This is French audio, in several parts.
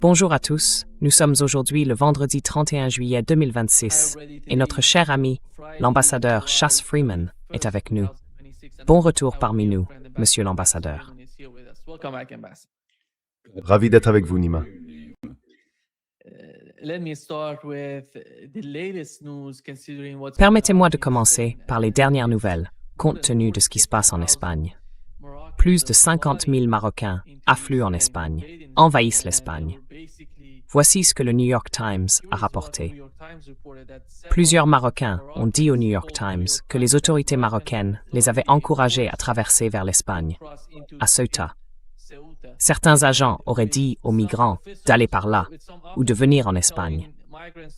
Bonjour à tous, nous sommes aujourd'hui le vendredi 31 juillet 2026 et notre cher ami, l'ambassadeur Chas Freeman, est avec nous. Bon retour parmi nous, monsieur l'ambassadeur. Ravi d'être avec vous, Nima. Permettez-moi de commencer par les dernières nouvelles, compte tenu de ce qui se passe en Espagne. Plus de 50 000 Marocains affluent en Espagne, envahissent l'Espagne. Voici ce que le New York Times a rapporté. Plusieurs Marocains ont dit au New York Times que les autorités marocaines les avaient encouragés à traverser vers l'Espagne, à Ceuta. Certains agents auraient dit aux migrants d'aller par là ou de venir en Espagne.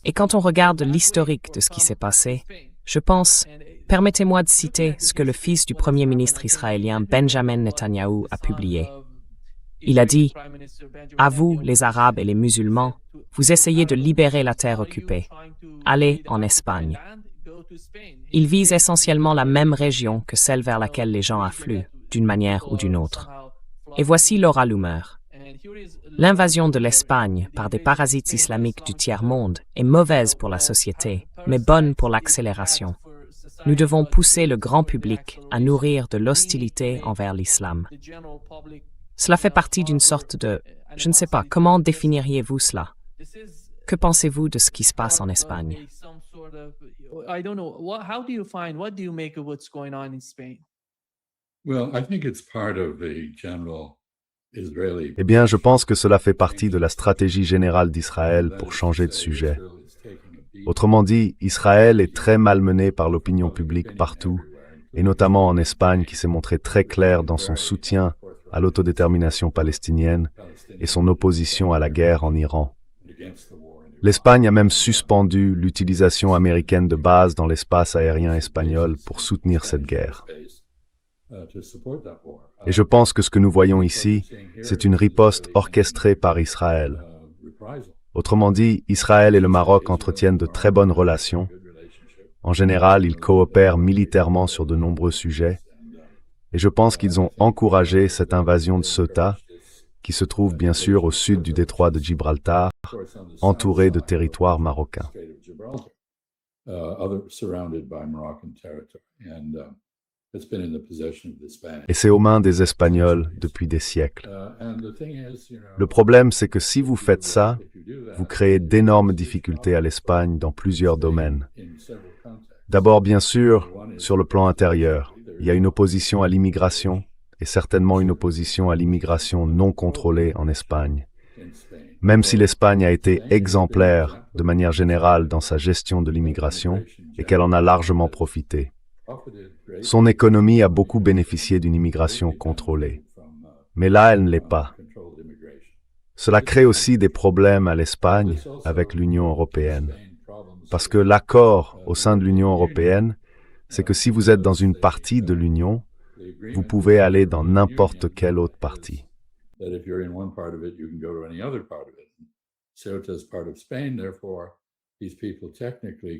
Et quand on regarde l'historique de ce qui s'est passé, je pense, permettez-moi de citer ce que le fils du Premier ministre israélien Benjamin Netanyahou a publié. Il a dit « À vous, les Arabes et les musulmans, vous essayez de libérer la terre occupée. Allez en Espagne. » Il vise essentiellement la même région que celle vers laquelle les gens affluent, d'une manière ou d'une autre. Et voici l'oral rumeur. L'invasion de l'Espagne par des parasites islamiques du tiers-monde est mauvaise pour la société, mais bonne pour l'accélération. Nous devons pousser le grand public à nourrir de l'hostilité envers l'islam. Cela fait partie d'une sorte de... Je ne sais pas, comment définiriez-vous cela? Que pensez-vous de ce qui se passe en Espagne? Eh bien, je pense que cela fait partie de la stratégie générale d'Israël pour changer de sujet. Autrement dit, Israël est très malmené par l'opinion publique partout, et notamment en Espagne qui s'est montré très clair dans son soutien à l'autodétermination palestinienne et son opposition à la guerre en Iran. L'Espagne a même suspendu l'utilisation américaine de bases dans l'espace aérien espagnol pour soutenir cette guerre. Et je pense que ce que nous voyons ici, c'est une riposte orchestrée par Israël. Autrement dit, Israël et le Maroc entretiennent de très bonnes relations. En général, ils coopèrent militairement sur de nombreux sujets. Et je pense qu'ils ont encouragé cette invasion de Ceuta, qui se trouve bien sûr au sud du détroit de Gibraltar, entouré de territoires marocains. Et c'est aux mains des Espagnols depuis des siècles. Le problème, c'est que si vous faites ça, vous créez d'énormes difficultés à l'Espagne dans plusieurs domaines. D'abord, bien sûr, sur le plan intérieur, il y a une opposition à l'immigration et certainement une opposition à l'immigration non contrôlée en Espagne. Même si l'Espagne a été exemplaire de manière générale dans sa gestion de l'immigration et qu'elle en a largement profité. Son économie a beaucoup bénéficié d'une immigration contrôlée. Mais là, elle ne l'est pas. Cela crée aussi des problèmes à l'Espagne avec l'Union européenne. Parce que l'accord au sein de l'Union européenne, c'est que si vous êtes dans une partie de l'Union, vous pouvez aller dans n'importe quelle autre partie.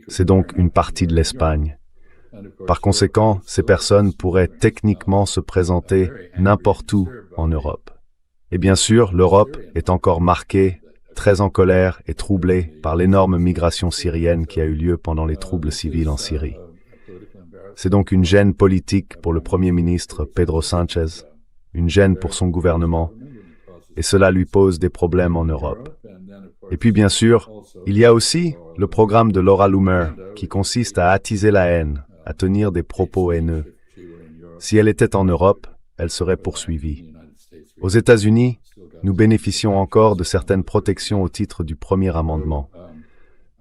C'est donc une partie de l'Espagne. Par conséquent, ces personnes pourraient techniquement se présenter n'importe où en Europe. Et bien sûr, l'Europe est encore marquée, très en colère et troublée par l'énorme migration syrienne qui a eu lieu pendant les troubles civils en Syrie. C'est donc une gêne politique pour le Premier ministre Pedro Sánchez, une gêne pour son gouvernement, et cela lui pose des problèmes en Europe. Et puis bien sûr, il y a aussi le programme de Laura Loomer, qui consiste à attiser la haine, à tenir des propos haineux. Si elle était en Europe, elle serait poursuivie. Aux États-Unis, nous bénéficions encore de certaines protections au titre du premier amendement.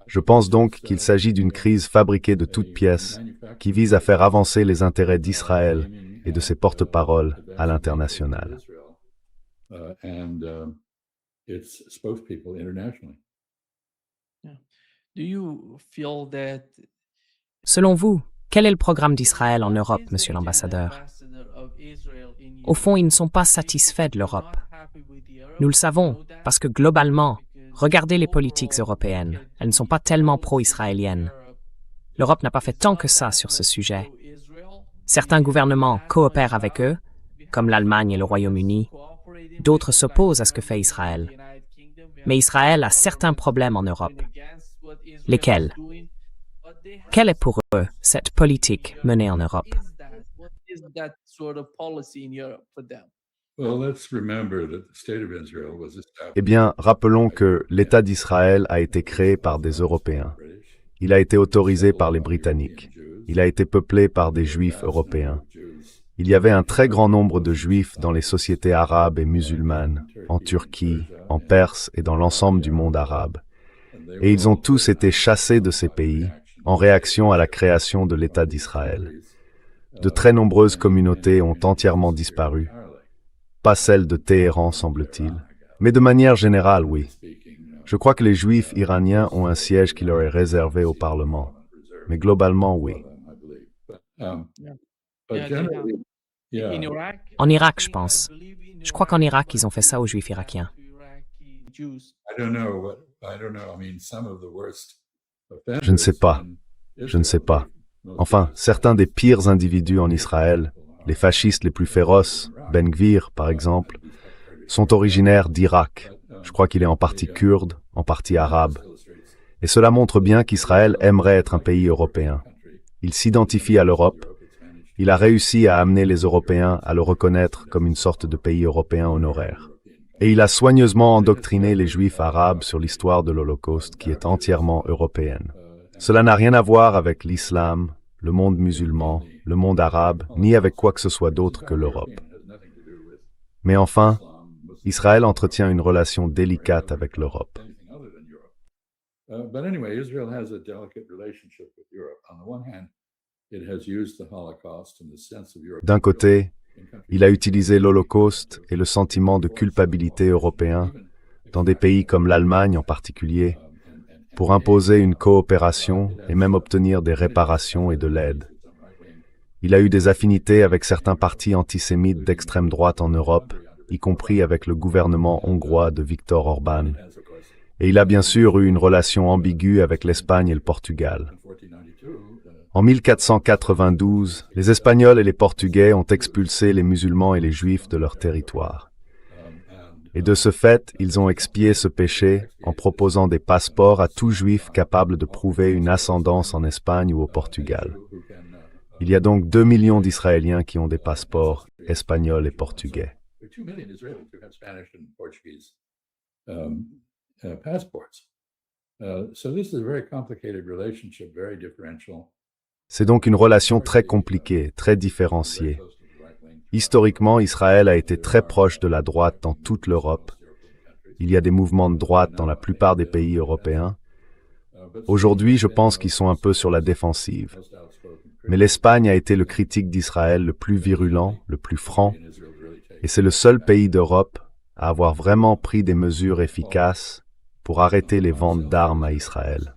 Je pense donc qu'il s'agit d'une crise fabriquée de toutes pièces qui vise à faire avancer les intérêts d'Israël et de ses porte-paroles à l'international. Selon vous, quel est le programme d'Israël en Europe, monsieur l'ambassadeur? Au fond, ils ne sont pas satisfaits de l'Europe. Nous le savons, parce que globalement, regardez les politiques européennes, elles ne sont pas tellement pro-israéliennes. L'Europe n'a pas fait tant que ça sur ce sujet. Certains gouvernements coopèrent avec eux, comme l'Allemagne et le Royaume-Uni. D'autres s'opposent à ce que fait Israël. Mais Israël a certains problèmes en Europe. Lesquels? Quelle est pour eux cette politique menée en Europe? Eh bien, rappelons que l'État d'Israël a été créé par des Européens. Il a été autorisé par les Britanniques. Il a été peuplé par des Juifs européens. Il y avait un très grand nombre de Juifs dans les sociétés arabes et musulmanes, en Turquie, en Perse et dans l'ensemble du monde arabe. Et ils ont tous été chassés de ces pays en réaction à la création de l'État d'Israël. De très nombreuses communautés ont entièrement disparu. Pas celle de Téhéran, semble-t-il. Mais de manière générale, oui. Je crois que les Juifs iraniens ont un siège qui leur est réservé au Parlement. Mais globalement, oui. En Irak, je pense. Je crois qu'en Irak, ils ont fait ça aux Juifs irakiens. Je ne sais pas. Je ne sais pas. Enfin, certains des pires individus en Israël, les fascistes les plus féroces, Ben Gvir par exemple, sont originaires d'Irak. Je crois qu'il est en partie kurde, en partie arabe. Et cela montre bien qu'Israël aimerait être un pays européen. Il s'identifie à l'Europe. Il a réussi à amener les Européens à le reconnaître comme une sorte de pays européen honoraire. Et il a soigneusement endoctriné les Juifs arabes sur l'histoire de l'Holocauste qui est entièrement européenne. Cela n'a rien à voir avec l'islam, le monde musulman, le monde arabe, ni avec quoi que ce soit d'autre que l'Europe. Mais enfin, Israël entretient une relation délicate avec l'Europe. D'un côté, il a utilisé l'Holocauste et le sentiment de culpabilité européen, dans des pays comme l'Allemagne en particulier, pour imposer une coopération et même obtenir des réparations et de l'aide. Il a eu des affinités avec certains partis antisémites d'extrême droite en Europe, y compris avec le gouvernement hongrois de Viktor Orban. Et il a bien sûr eu une relation ambiguë avec l'Espagne et le Portugal. En 1492, les Espagnols et les Portugais ont expulsé les musulmans et les Juifs de leur territoire. Et de ce fait, ils ont expié ce péché en proposant des passeports à tout Juif capable de prouver une ascendance en Espagne ou au Portugal. Il y a donc 2 millions d'Israéliens qui ont des passeports espagnols et portugais. C'est donc une relation très compliquée, très différenciée. Historiquement, Israël a été très proche de la droite dans toute l'Europe. Il y a des mouvements de droite dans la plupart des pays européens. Aujourd'hui, je pense qu'ils sont un peu sur la défensive. Mais l'Espagne a été le critique d'Israël le plus virulent, le plus franc, et c'est le seul pays d'Europe à avoir vraiment pris des mesures efficaces pour arrêter les ventes d'armes à Israël,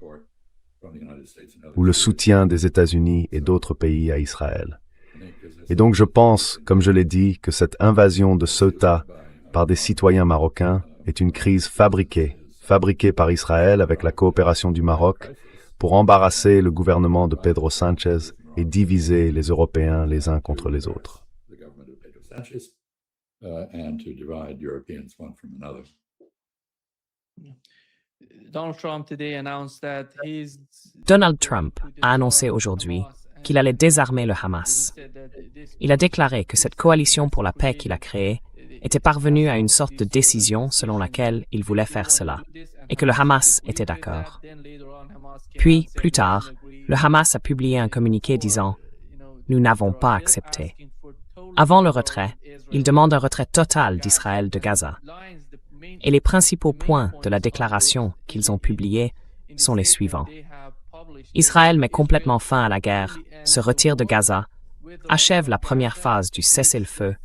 ou le soutien des États-Unis et d'autres pays à Israël. Et donc je pense, comme je l'ai dit, que cette invasion de Ceuta par des citoyens marocains est une crise fabriquée par Israël avec la coopération du Maroc pour embarrasser le gouvernement de Pedro Sánchez et diviser les Européens les uns contre les autres. Donald Trump a annoncé aujourd'hui qu'il allait désarmer le Hamas. Il a déclaré que cette coalition pour la paix qu'il a créée était parvenue à une sorte de décision selon laquelle il voulait faire cela, et que le Hamas était d'accord. Puis, plus tard, le Hamas a publié un communiqué disant « Nous n'avons pas accepté ». Avant le retrait, il demande un retrait total d'Israël de Gaza. Et les principaux points de la déclaration qu'ils ont publiée sont les suivants. Israël met complètement fin à la guerre, se retire de Gaza, achève la première phase du cessez-le-feu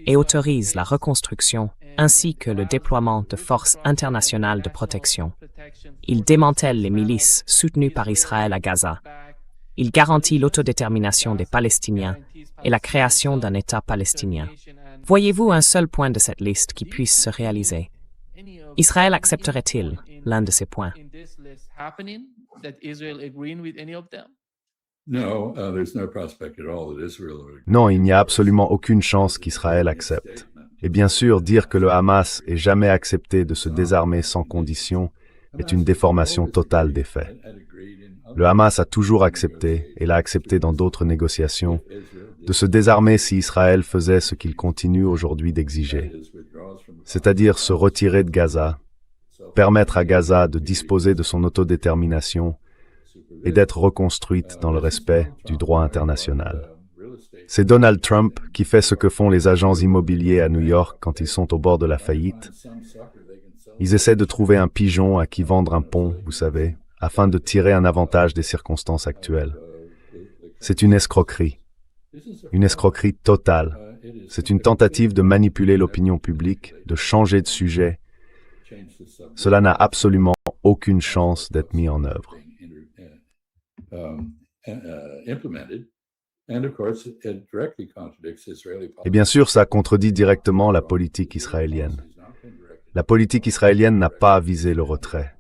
et autorise la reconstruction ainsi que le déploiement de forces internationales de protection. Il démantèle les milices soutenues par Israël à Gaza. Il garantit l'autodétermination des Palestiniens et la création d'un État palestinien. Voyez-vous un seul point de cette liste qui puisse se réaliser? Israël accepterait-il l'un de ces points? Non, il n'y a absolument aucune chance qu'Israël accepte. Et bien sûr, dire que le Hamas ait jamais accepté de se désarmer sans condition est une déformation totale des faits. Le Hamas a toujours accepté, et l'a accepté dans d'autres négociations, de se désarmer si Israël faisait ce qu'il continue aujourd'hui d'exiger, c'est-à-dire se retirer de Gaza, permettre à Gaza de disposer de son autodétermination et d'être reconstruite dans le respect du droit international. C'est Donald Trump qui fait ce que font les agents immobiliers à New York quand ils sont au bord de la faillite. Ils essaient de trouver un pigeon à qui vendre un pont, vous savez, afin de tirer un avantage des circonstances actuelles. C'est une escroquerie totale. C'est une tentative de manipuler l'opinion publique, de changer de sujet. Cela n'a absolument aucune chance d'être mis en œuvre. Et bien sûr, ça contredit directement la politique israélienne. La politique israélienne n'a pas visé le retrait.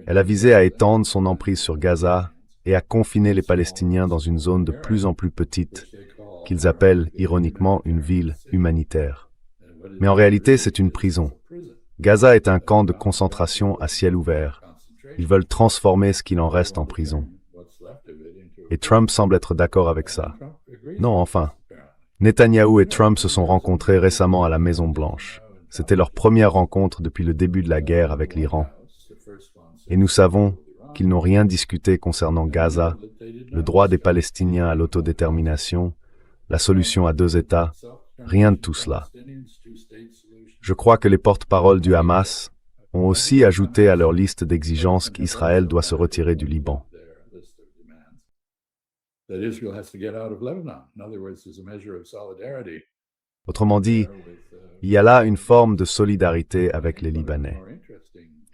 Elle a visé à étendre son emprise sur Gaza et à confiner les Palestiniens dans une zone de plus en plus petite, qu'ils appellent ironiquement une ville humanitaire. Mais en réalité, c'est une prison. Gaza est un camp de concentration à ciel ouvert. Ils veulent transformer ce qu'il en reste en prison. Et Trump semble être d'accord avec ça. Non, enfin. Netanyahou et Trump se sont rencontrés récemment à la Maison-Blanche. C'était leur première rencontre depuis le début de la guerre avec l'Iran. Et nous savons qu'ils n'ont rien discuté concernant Gaza, le droit des Palestiniens à l'autodétermination, la solution à 2 États, rien de tout cela. Je crois que les porte-paroles du Hamas ont aussi ajouté à leur liste d'exigences qu'Israël doit se retirer du Liban. Autrement dit, il y a là une forme de solidarité avec les Libanais.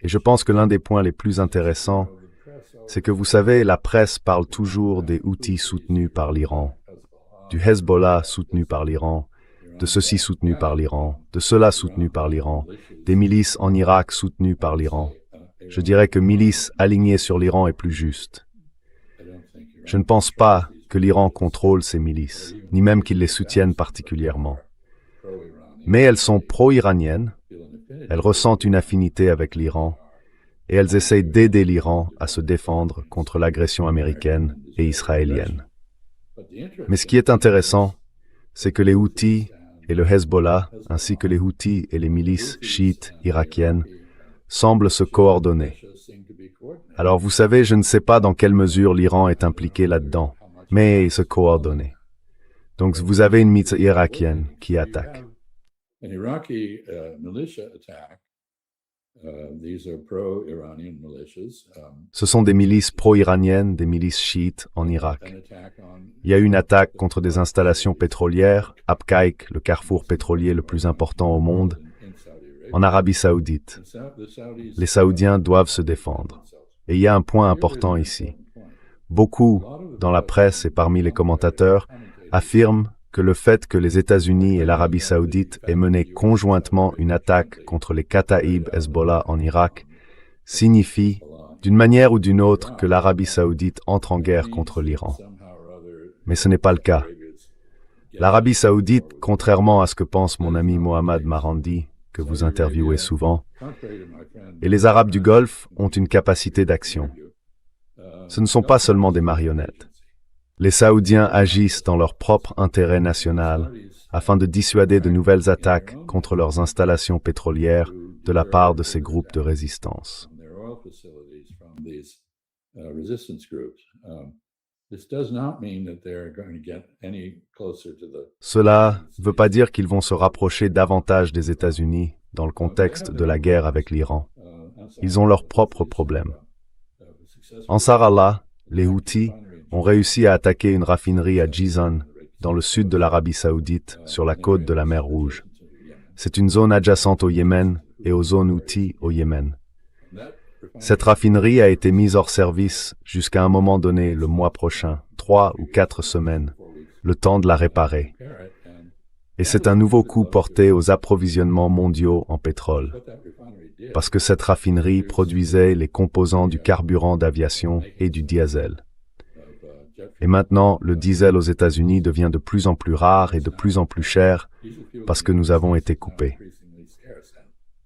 Et je pense que l'un des points les plus intéressants, c'est que vous savez, la presse parle toujours des Houthis soutenus par l'Iran, du Hezbollah soutenu par l'Iran, de ceci soutenu par l'Iran, de cela soutenu par l'Iran, des milices en Irak soutenues par l'Iran. Je dirais que milice alignée sur l'Iran est plus juste. Je ne pense pas que l'Iran contrôle ces milices, ni même qu'il les soutienne particulièrement. Mais elles sont pro-iraniennes, elles ressentent une affinité avec l'Iran, et elles essayent d'aider l'Iran à se défendre contre l'agression américaine et israélienne. Mais ce qui est intéressant, c'est que les Houthis et le Hezbollah, ainsi que les Houthis et les milices chiites irakiennes, semblent se coordonner. Alors vous savez, je ne sais pas dans quelle mesure l'Iran est impliqué là-dedans, mais se coordonner. Donc vous avez une milice irakienne qui attaque. Ce sont des milices pro-iraniennes, des milices chiites en Irak. Il y a eu une attaque contre des installations pétrolières, Abqaiq, le carrefour pétrolier le plus important au monde, en Arabie Saoudite. Les Saoudiens doivent se défendre. Et il y a un point important ici. Beaucoup, dans la presse et parmi les commentateurs, affirment que le fait que les États-Unis et l'Arabie Saoudite aient mené conjointement une attaque contre les Kataïb Hezbollah en Irak signifie, d'une manière ou d'une autre, que l'Arabie Saoudite entre en guerre contre l'Iran. Mais ce n'est pas le cas. L'Arabie Saoudite, contrairement à ce que pense mon ami Mohammad Marandi, que vous interviewez souvent, et les Arabes du Golfe ont une capacité d'action. Ce ne sont pas seulement des marionnettes. Les Saoudiens agissent dans leur propre intérêt national afin de dissuader de nouvelles attaques contre leurs installations pétrolières de la part de ces groupes de résistance. Cela ne veut pas dire qu'ils vont se rapprocher davantage des États-Unis dans le contexte de la guerre avec l'Iran. Ils ont leurs propres problèmes. En Sarallah, les Houthis ont réussi à attaquer une raffinerie à Jizan, dans le sud de l'Arabie Saoudite, sur la côte de la mer Rouge. C'est une zone adjacente au Yémen et aux zones Houthis au Yémen. Cette raffinerie a été mise hors service jusqu'à un moment donné le mois prochain, 3 ou 4 semaines, le temps de la réparer. Et c'est un nouveau coup porté aux approvisionnements mondiaux en pétrole, parce que cette raffinerie produisait les composants du carburant d'aviation et du diesel. Et maintenant, le diesel aux États-Unis devient de plus en plus rare et de plus en plus cher parce que nous avons été coupés.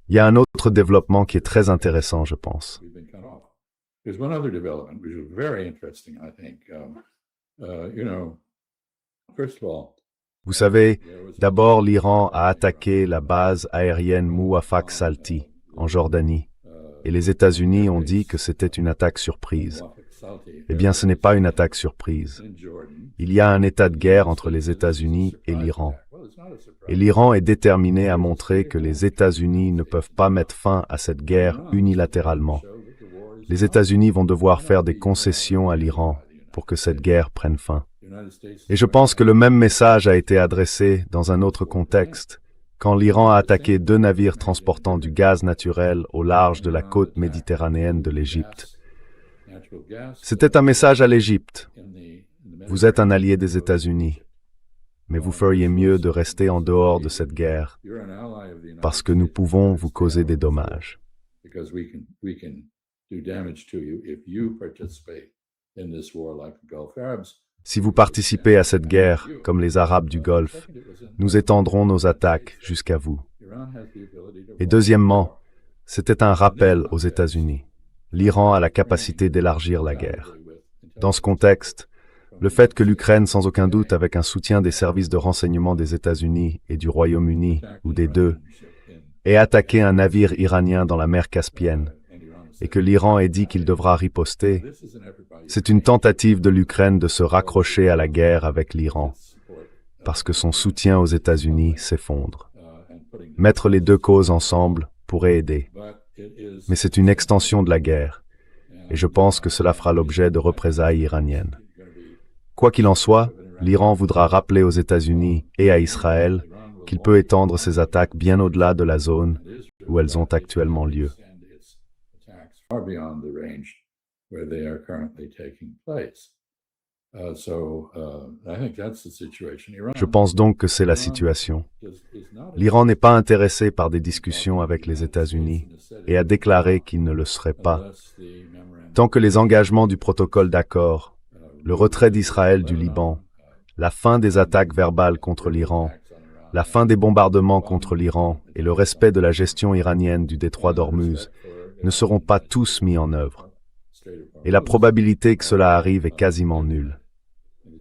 Il y a un autre développement qui est très intéressant, je pense. There's one other development which is very interesting, I think. First of all, Vous savez, d'abord l'Iran a attaqué la base aérienne Mouafaq Salti en Jordanie et les États-Unis ont dit que c'était une attaque surprise. Eh bien, ce n'est pas une attaque surprise. Il y a un état de guerre entre les États-Unis et l'Iran. Et l'Iran est déterminé à montrer que les États-Unis ne peuvent pas mettre fin à cette guerre unilatéralement. Les États-Unis vont devoir faire des concessions à l'Iran pour que cette guerre prenne fin. Et je pense que le même message a été adressé dans un autre contexte, quand l'Iran a attaqué 2 navires transportant du gaz naturel au large de la côte méditerranéenne de l'Égypte. C'était un message à l'Égypte. Vous êtes un allié des États-Unis, mais vous feriez mieux de rester en dehors de cette guerre, parce que nous pouvons vous causer des dommages. Si vous participez à cette guerre, comme les Arabes du Golfe, nous étendrons nos attaques jusqu'à vous. Et deuxièmement, c'était un rappel aux États-Unis. L'Iran a la capacité d'élargir la guerre. Dans ce contexte, le fait que l'Ukraine, sans aucun doute avec un soutien des services de renseignement des États-Unis et du Royaume-Uni, ou des deux, ait attaqué un navire iranien dans la mer Caspienne, et que l'Iran ait dit qu'il devra riposter, c'est une tentative de l'Ukraine de se raccrocher à la guerre avec l'Iran, parce que son soutien aux États-Unis s'effondre. Mettre les deux causes ensemble pourrait aider. Mais c'est une extension de la guerre, et je pense que cela fera l'objet de représailles iraniennes. Quoi qu'il en soit, l'Iran voudra rappeler aux États-Unis et à Israël qu'il peut étendre ses attaques bien au-delà de la zone où elles ont actuellement lieu. Je pense donc que c'est la situation. L'Iran n'est pas intéressé par des discussions avec les États-Unis et a déclaré qu'il ne le serait pas. Tant que les engagements du protocole d'accord, le retrait d'Israël du Liban, la fin des attaques verbales contre l'Iran, la fin des bombardements contre l'Iran et le respect de la gestion iranienne du détroit d'Ormuz ne seront pas tous mis en œuvre. Et la probabilité que cela arrive est quasiment nulle.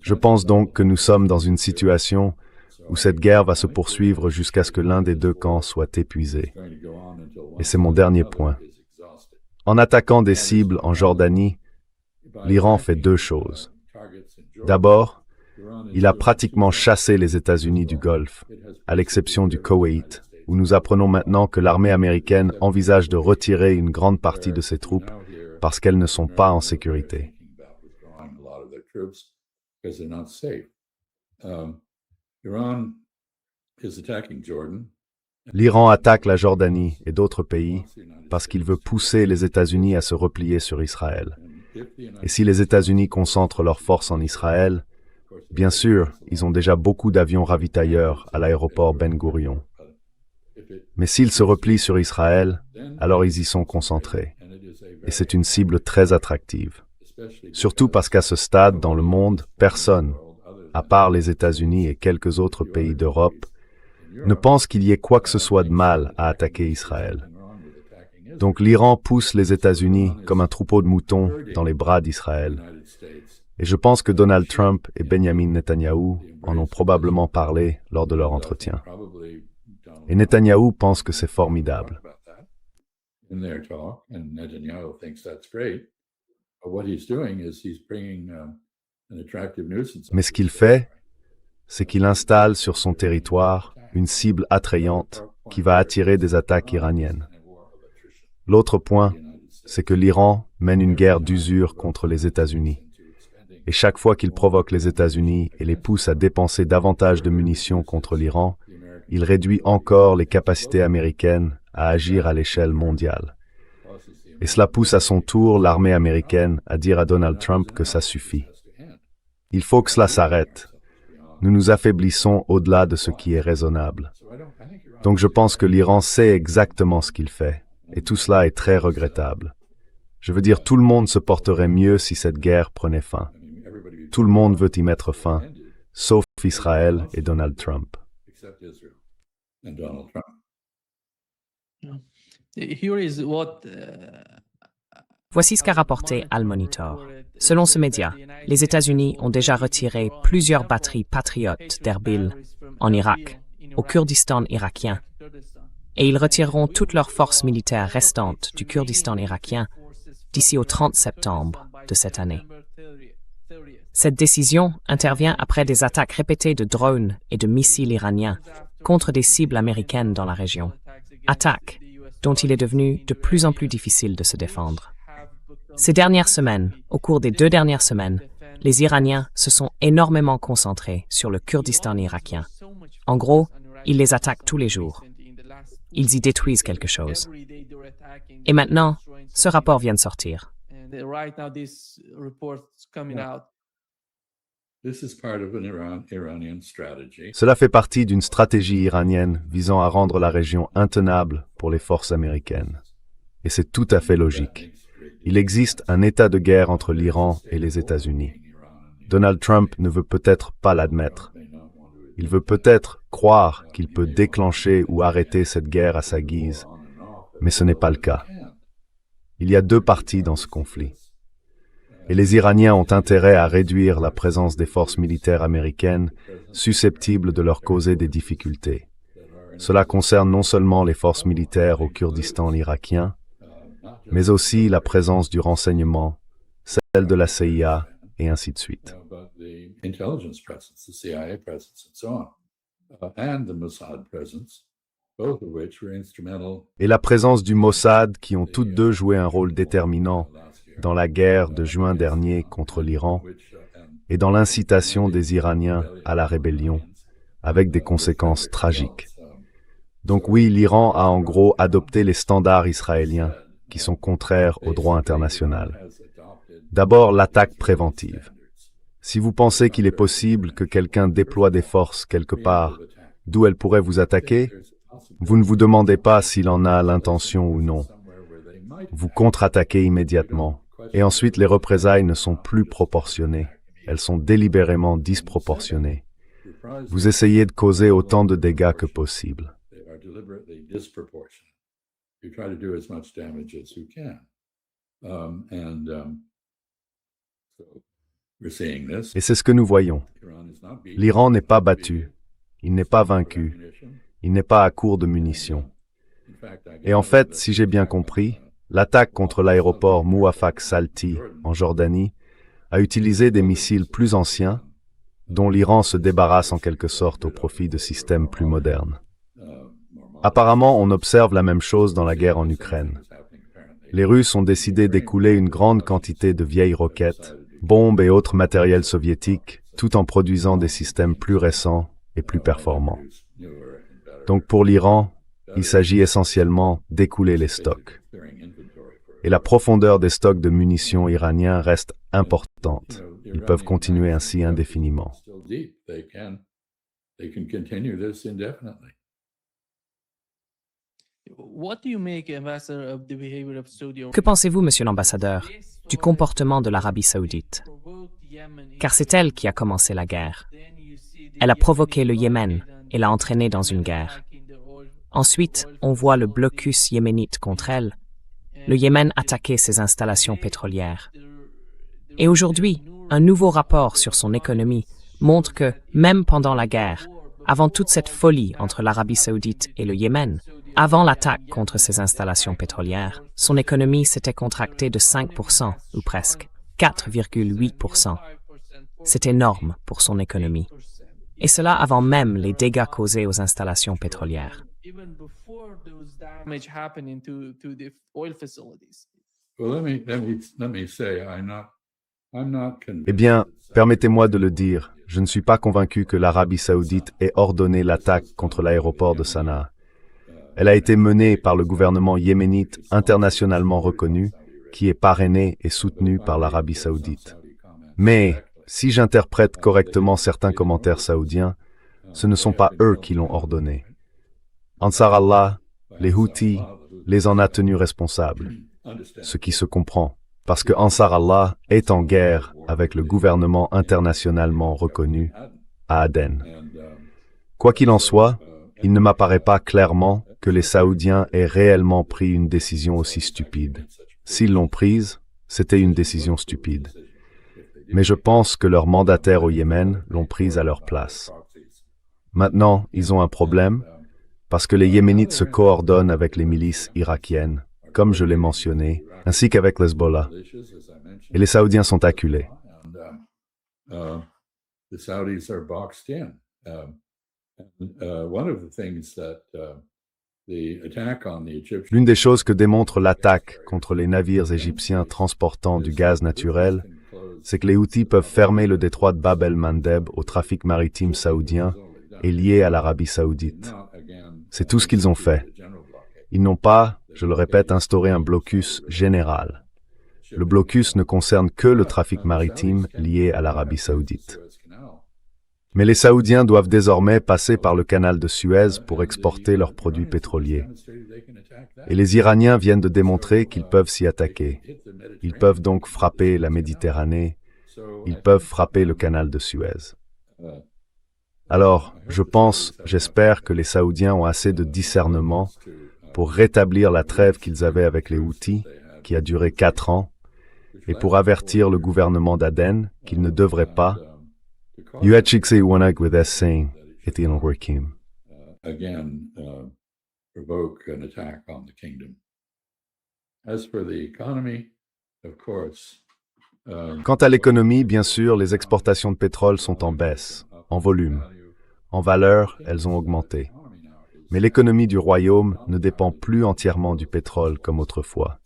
Je pense donc que nous sommes dans une situation où cette guerre va se poursuivre jusqu'à ce que l'un des deux camps soit épuisé. Et c'est mon dernier point. En attaquant des cibles en Jordanie, l'Iran fait 2 choses. D'abord, il a pratiquement chassé les États-Unis du Golfe, à l'exception du Koweït, où nous apprenons maintenant que l'armée américaine envisage de retirer une grande partie de ses troupes parce qu'elles ne sont pas en sécurité. L'Iran attaque la Jordanie et d'autres pays parce qu'il veut pousser les États-Unis à se replier sur Israël. Et si les États-Unis concentrent leurs forces en Israël, bien sûr, ils ont déjà beaucoup d'avions ravitailleurs à l'aéroport Ben Gurion. Mais s'ils se replient sur Israël, alors ils y sont concentrés. Et c'est une cible très attractive. Surtout parce qu'à ce stade, dans le monde, personne, à part les États-Unis et quelques autres pays d'Europe, ne pense qu'il y ait quoi que ce soit de mal à attaquer Israël. Donc l'Iran pousse les États-Unis comme un troupeau de moutons dans les bras d'Israël. Et je pense que Donald Trump et Benjamin Netanyahou en ont probablement parlé lors de leur entretien. Et Netanyahou pense que c'est formidable. Mais ce qu'il fait, c'est qu'il installe sur son territoire une cible attrayante qui va attirer des attaques iraniennes. L'autre point, c'est que l'Iran mène une guerre d'usure contre les États-Unis. Et chaque fois qu'il provoque les États-Unis et les pousse à dépenser davantage de munitions contre l'Iran, il réduit encore les capacités américaines à agir à l'échelle mondiale. Et cela pousse à son tour l'armée américaine à dire à Donald Trump que ça suffit. Il faut que cela s'arrête. Nous nous affaiblissons au-delà de ce qui est raisonnable. Donc je pense que l'Iran sait exactement ce qu'il fait, et tout cela est très regrettable. Je veux dire, tout le monde se porterait mieux si cette guerre prenait fin. tout le monde veut y mettre fin, sauf Israël et Donald Trump. except Israel and Donald Trump. Here is what Voici ce qu'a rapporté Al Monitor. Selon ce média, les États-Unis ont déjà retiré plusieurs batteries patriotes d'Erbil en Irak, au Kurdistan irakien, et ils retireront toutes leurs forces militaires restantes du Kurdistan irakien d'ici au 30 septembre de cette année. Cette décision intervient après des attaques répétées de drones et de missiles iraniens contre des cibles américaines dans la région. Attaques dont il est devenu de plus en plus difficile de se défendre. Ces dernières semaines, au cours des 2 dernières semaines, les Iraniens se sont énormément concentrés sur le Kurdistan irakien. En gros, ils les attaquent tous les jours. Ils y détruisent quelque chose. Et maintenant, ce rapport vient de sortir. This is part of an Iranian strategy. Cela fait partie d'une stratégie iranienne visant à rendre la région intenable pour les forces américaines. Et c'est tout à fait logique. Il existe un état de guerre entre l'Iran et les États-Unis. Donald Trump ne veut peut-être pas l'admettre. Il veut peut-être croire qu'il peut déclencher ou arrêter cette guerre à sa guise, mais ce n'est pas le cas. Il y a 2 parties dans ce conflit. Et les Iraniens ont intérêt à réduire la présence des forces militaires américaines susceptibles de leur causer des difficultés. Cela concerne non seulement les forces militaires au Kurdistan irakien, mais aussi la présence du renseignement, celle de la CIA, et ainsi de suite. But the intelligence presence, the CIA presence, and so on, and the Mossad presence, both of which were instrumental. Et la présence du Mossad, qui ont toutes 2 joué un rôle déterminant dans la guerre de juin dernier contre l'Iran et dans l'incitation des Iraniens à la rébellion, avec des conséquences tragiques. Donc oui, l'Iran a en gros adopté les standards israéliens qui sont contraires au droit international. D'abord, l'attaque préventive. Si vous pensez qu'il est possible que quelqu'un déploie des forces quelque part, d'où elle pourrait vous attaquer, vous ne vous demandez pas s'il en a l'intention ou non. Vous contre-attaquez immédiatement. Et ensuite, les représailles ne sont plus proportionnées. Elles sont délibérément disproportionnées. Vous essayez de causer autant de dégâts que possible. They are deliberately disproportionate. You try to do as much damage as you can. So we're seeing this. Et c'est ce que nous voyons. Iran is not beaten. L'Iran n'est pas battu. Il n'est pas vaincu. Il n'est pas à court de munitions. In fact, I Et en fait, si j'ai bien compris, l'attaque contre l'aéroport Mouafak Salti, en Jordanie, a utilisé des missiles plus anciens, dont l'Iran se débarrasse en quelque sorte au profit de systèmes plus modernes. Apparemment, on observe la même chose dans la guerre en Ukraine. Les Russes ont décidé d'écouler une grande quantité de vieilles roquettes, bombes et autres matériels soviétiques, tout en produisant des systèmes plus récents et plus performants. Donc pour l'Iran, il s'agit essentiellement d'écouler les stocks. Et la profondeur des stocks de munitions iraniens reste importante. Ils peuvent continuer ainsi indéfiniment. still deep. They can continue this indefinitely. Que pensez-vous, monsieur l'ambassadeur, du comportement de l'Arabie saoudite? Car c'est elle qui a commencé la guerre. Elle a provoqué le Yémen et l'a entraîné dans une guerre. Ensuite, on voit le blocus yéménite contre elle, le Yémen attaquer ses installations pétrolières. Et aujourd'hui, un nouveau rapport sur son économie montre que, même pendant la guerre, avant toute cette folie entre l'Arabie saoudite et le Yémen, avant l'attaque contre ses installations pétrolières, son économie s'était contractée de 5%, ou presque 4,8%. C'est énorme pour son économie. Et cela avant même les dégâts causés aux installations pétrolières. Well, let me say, I'm not convinced. Eh bien, permettez-moi de le dire, je ne suis pas convaincu que l'Arabie saoudite ait ordonné l'attaque contre l'aéroport de Sanaa. Elle a été menée par le gouvernement yéménite internationalement reconnu, qui est parrainé et soutenu par l'Arabie saoudite. Mais, si j'interprète correctement certains commentaires saoudiens, ce ne sont pas eux qui l'ont ordonné. Ansar Allah, les Houthis, les en a tenus responsables, ce qui se comprend. parce que Ansar Allah est en guerre avec le gouvernement internationalement reconnu à Aden. Quoi qu'il en soit, il ne m'apparaît pas clairement que les Saoudiens aient réellement pris une décision aussi stupide. S'ils l'ont prise, c'était une décision stupide. Mais je pense que leurs mandataires au Yémen l'ont prise à leur place. Maintenant, ils ont un problème, parce que les Yéménites se coordonnent avec les milices irakiennes, comme je l'ai mentionné, ainsi qu'avec l'Hezbollah. Et les Saoudiens sont acculés. L'une des choses que démontre l'attaque contre les navires égyptiens transportant du gaz naturel, c'est que les Houthis peuvent fermer le détroit de Bab el-Mandeb au trafic maritime saoudien et lié à l'Arabie saoudite. C'est tout ce qu'ils ont fait. Ils n'ont pas, je le répète, instauré un blocus général. Le blocus ne concerne que le trafic maritime lié à l'Arabie saoudite. Mais les Saoudiens doivent désormais passer par le canal de Suez pour exporter leurs produits pétroliers. Et les Iraniens viennent de démontrer qu'ils peuvent s'y attaquer. Ils peuvent donc frapper la Méditerranée, ils peuvent frapper le canal de Suez. Alors, j'espère que les Saoudiens ont assez de discernement pour rétablir la trêve qu'ils avaient avec les Houthis, qui a duré 4 ans, et pour avertir le gouvernement d'Aden qu'il ne devrait pas provoke an attack on the kingdom. As for the economy, of course, Quant à l'économie, bien sûr, les exportations de pétrole sont en baisse, en volume. En valeur, elles ont augmenté. Mais l'économie du royaume ne dépend plus entièrement du pétrole comme autrefois.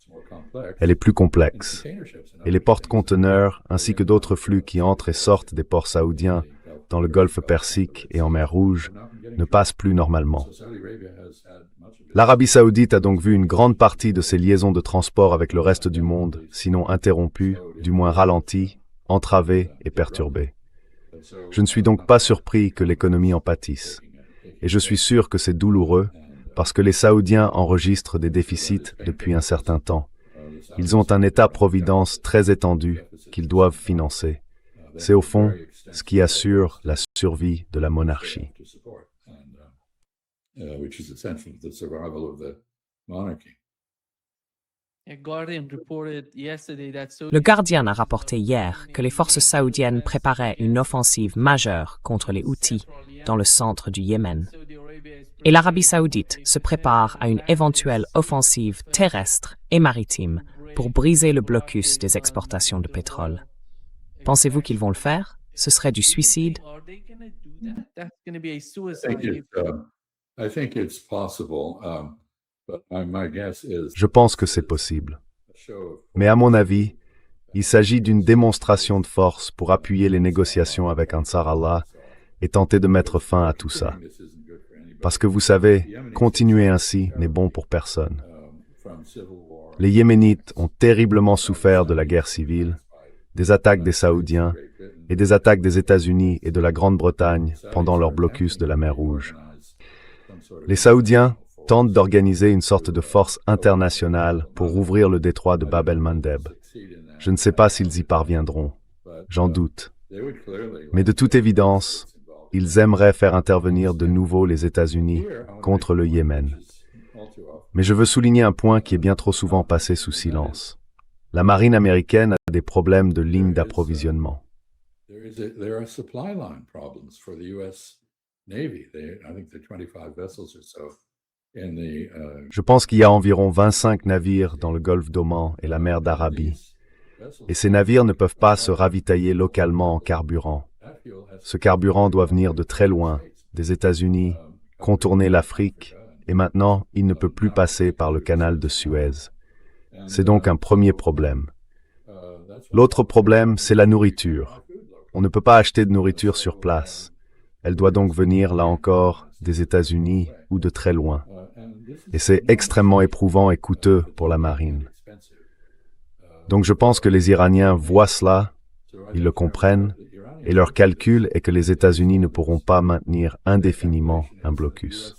Elle est plus complexe. Et les porte-conteneurs, ainsi que d'autres flux qui entrent et sortent des ports saoudiens dans le golfe Persique et en mer Rouge, ne passent plus normalement. L'Arabie saoudite a donc vu une grande partie de ses liaisons de transport avec le reste du monde, sinon interrompues, du moins ralenties, entravées et perturbées. Je ne suis donc pas surpris que l'économie en pâtisse. Et je suis sûr que c'est douloureux, parce que les Saoudiens enregistrent des déficits depuis un certain temps. Ils ont un État-providence très étendu qu'ils doivent financer. C'est au fond ce qui assure la survie de la monarchie. Which is essential to the survival of the monarchy. Le Guardian a rapporté hier que les forces saoudiennes préparaient une offensive majeure contre les Houthis dans le centre du Yémen. Et l'Arabie saoudite se prépare à une éventuelle offensive terrestre et maritime pour briser le blocus des exportations de pétrole. Pensez-vous qu'ils vont le faire? Ce serait du suicide? Je pense que c'est possible. Mais à mon avis, il s'agit d'une démonstration de force pour appuyer les négociations avec Ansar Allah et tenter de mettre fin à tout ça. Parce que vous savez, continuer ainsi n'est bon pour personne. Les Yéménites ont terriblement souffert de la guerre civile, des attaques des Saoudiens et des attaques des États-Unis et de la Grande-Bretagne pendant leur blocus de la mer Rouge. Les Saoudiens tentent d'organiser une sorte de force internationale pour rouvrir le détroit de Bab el-Mandeb. Je ne sais pas s'ils y parviendront. J'en doute. Mais de toute évidence, ils aimeraient faire intervenir de nouveau les États-Unis contre le Yémen. Mais je veux souligner un point qui est bien trop souvent passé sous silence. La marine américaine a des problèmes de ligne d'approvisionnement. Je pense qu'il y a environ 25 navires dans le golfe d'Oman et la mer d'Arabie. Et ces navires ne peuvent pas se ravitailler localement en carburant. Ce carburant doit venir de très loin, des États-Unis, contourner l'Afrique, et maintenant, il ne peut plus passer par le canal de Suez. C'est donc un premier problème. L'autre problème, c'est la nourriture. On ne peut pas acheter de nourriture sur place. Elle doit donc venir, là encore, des États-Unis ou de très loin. Et c'est extrêmement éprouvant et coûteux pour la marine. Donc je pense que les Iraniens voient cela, ils le comprennent, et leur calcul est que les États-Unis ne pourront pas maintenir indéfiniment un blocus.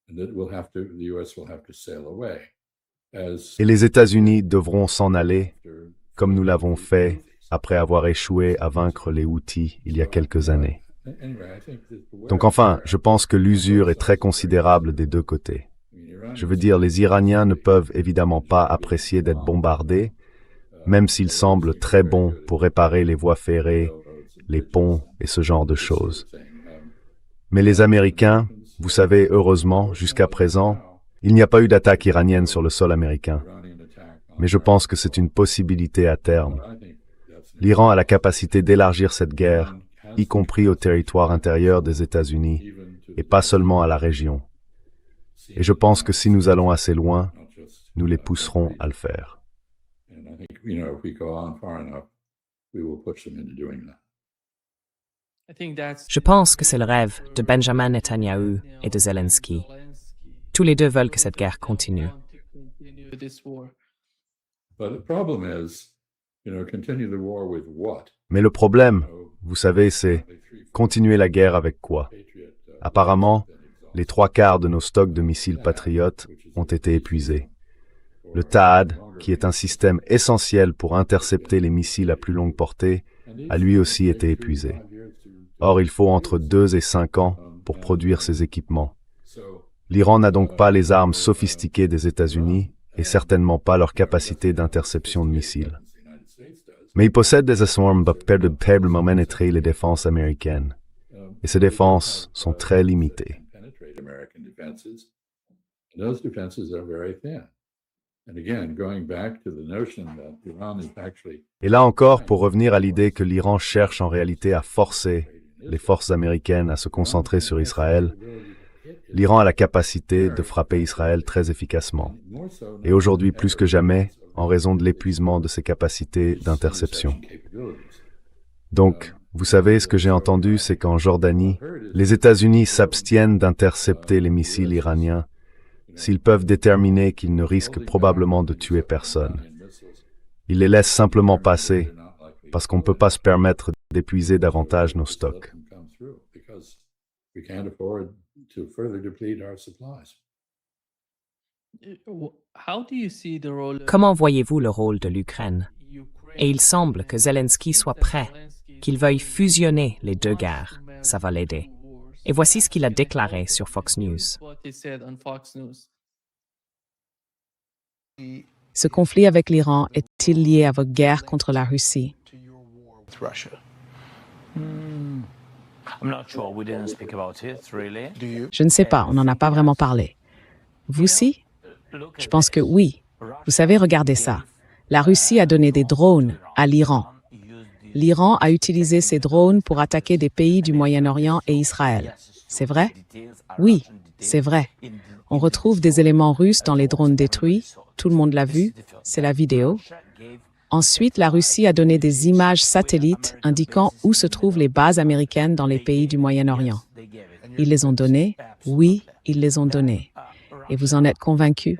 and that the US will have to sail away. Et les États-Unis devront s'en aller, comme nous l'avons fait après avoir échoué à vaincre les Houthis il y a quelques années. Donc enfin, je pense que l'usure est très considérable des deux côtés. Je veux dire, les Iraniens ne peuvent évidemment pas apprécier d'être bombardés, même s'ils semblent très bons pour réparer les voies ferrées, les ponts et ce genre de choses. Mais les Américains, vous savez, heureusement, jusqu'à présent, il n'y a pas eu d'attaque iranienne sur le sol américain. Mais je pense que c'est une possibilité à terme. L'Iran a la capacité d'élargir cette guerre, y compris au territoire intérieur des États-Unis, et pas seulement à la région. Et je pense que si nous allons assez loin, nous les pousserons à le faire. Je pense que c'est le rêve de Benjamin Netanyahu et de Zelensky. Tous les deux veulent que cette guerre continue. Mais le problème, vous savez, c'est continuer la guerre avec quoi? Apparemment, les 3/4 de nos stocks de missiles patriotes ont été épuisés. Le THAAD, qui est un système essentiel pour intercepter les missiles à plus longue portée, a lui aussi été épuisé. Or, il faut entre 2 et 5 ans pour produire ces équipements. L'Iran n'a donc pas les armes sophistiquées des États-Unis et certainement pas leur capacité d'interception de missiles. Mais il possède des armes pour pénétrer les défenses américaines. Et ces défenses sont très limitées. Et là encore, pour revenir à l'idée que l'Iran cherche en réalité à forcer les forces américaines à se concentrer sur Israël, l'Iran a la capacité de frapper Israël très efficacement. Et aujourd'hui, plus que jamais, en raison de l'épuisement de ses capacités d'interception. Donc, vous savez, ce que j'ai entendu, c'est qu'en Jordanie, les États-Unis s'abstiennent d'intercepter les missiles iraniens s'ils peuvent déterminer qu'ils ne risquent probablement de tuer personne. Ils les laissent simplement passer parce qu'on ne peut pas se permettre d'épuiser davantage nos stocks. Comment voyez-vous le rôle de l'Ukraine? Et il semble que Zelensky soit prêt, qu'il veuille fusionner les deux guerres. Ça va l'aider. Et voici ce qu'il a déclaré sur Fox News. Ce conflit avec l'Iran est-il lié à votre guerre contre la Russie? Je ne sais pas, on n'en a pas vraiment parlé. Vous aussi? Je pense que oui. Vous savez, regardez ça. La Russie a donné des drones à l'Iran. L'Iran a utilisé ces drones pour attaquer des pays du Moyen-Orient et Israël. C'est vrai? Oui, c'est vrai. On retrouve des éléments russes dans les drones détruits. Tout le monde l'a vu. C'est la vidéo. Ensuite, la Russie a donné des images satellites indiquant où se trouvent les bases américaines dans les pays du Moyen-Orient. Ils les ont données? Oui, ils les ont données. Et vous en êtes convaincus?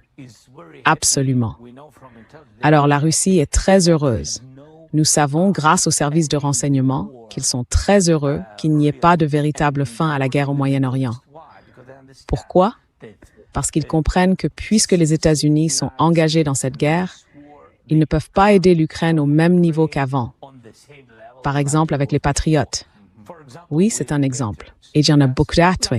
Absolument. Alors la Russie est très heureuse. Nous savons, grâce aux services de renseignement, qu'ils sont très heureux qu'il n'y ait pas de véritable fin à la guerre au Moyen-Orient. Pourquoi? Parce qu'ils comprennent que puisque les États-Unis sont engagés dans cette guerre, ils ne peuvent pas aider l'Ukraine au même niveau qu'avant. Par exemple, avec les Patriotes. Oui, c'est un exemple. Et il y en a beaucoup d'autres.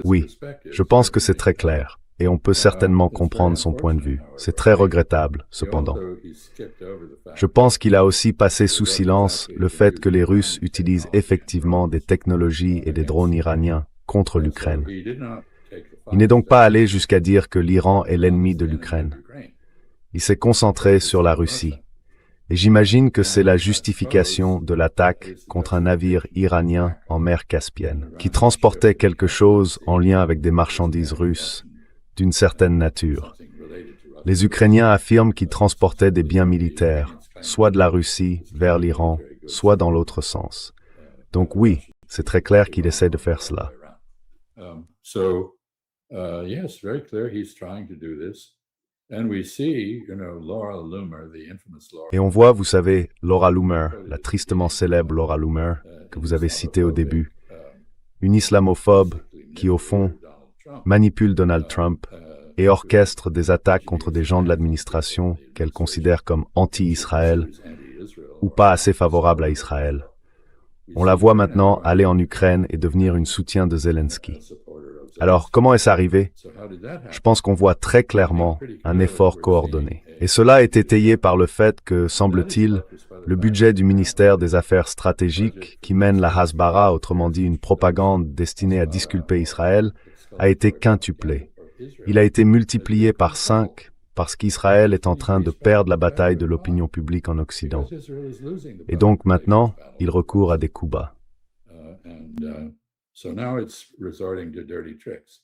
Oui, je pense que c'est très clair, et on peut certainement comprendre son point de vue. C'est très regrettable, cependant. Je pense qu'il a aussi passé sous silence le fait que les Russes utilisent effectivement des technologies et des drones iraniens contre l'Ukraine. Il n'est donc pas allé jusqu'à dire que l'Iran est l'ennemi de l'Ukraine. Il s'est concentré sur la Russie. Et j'imagine que c'est la justification de l'attaque contre un navire iranien en mer Caspienne, qui transportait quelque chose en lien avec des marchandises russes, d'une certaine nature. Les Ukrainiens affirment qu'ils transportaient des biens militaires, soit de la Russie vers l'Iran, soit dans l'autre sens. Donc oui, c'est très clair qu'il essaie de faire cela. And we see, Laura Loomer, the infamous Laura. Et on voit, vous savez, Laura Loomer, la tristement célèbre Laura Loomer, que vous avez citée au début, une islamophobe qui, au fond, manipule Donald Trump et orchestre des attaques contre des gens de l'administration qu'elle considère comme anti-Israël ou pas assez favorables à Israël. On la voit maintenant aller en Ukraine et devenir une soutien de Zelensky. Alors, comment est-ce arrivé? Je pense qu'on voit très clairement un effort coordonné. Et cela est étayé par le fait que, semble-t-il, le budget du ministère des Affaires stratégiques, qui mène la Hasbara, autrement dit une propagande destinée à disculper Israël, a été quintuplé. Il a été multiplié par 5 parce qu'Israël est en train de perdre la bataille de l'opinion publique en Occident. Et donc maintenant, il recourt à des coups bas. So now it's resorting to dirty tricks.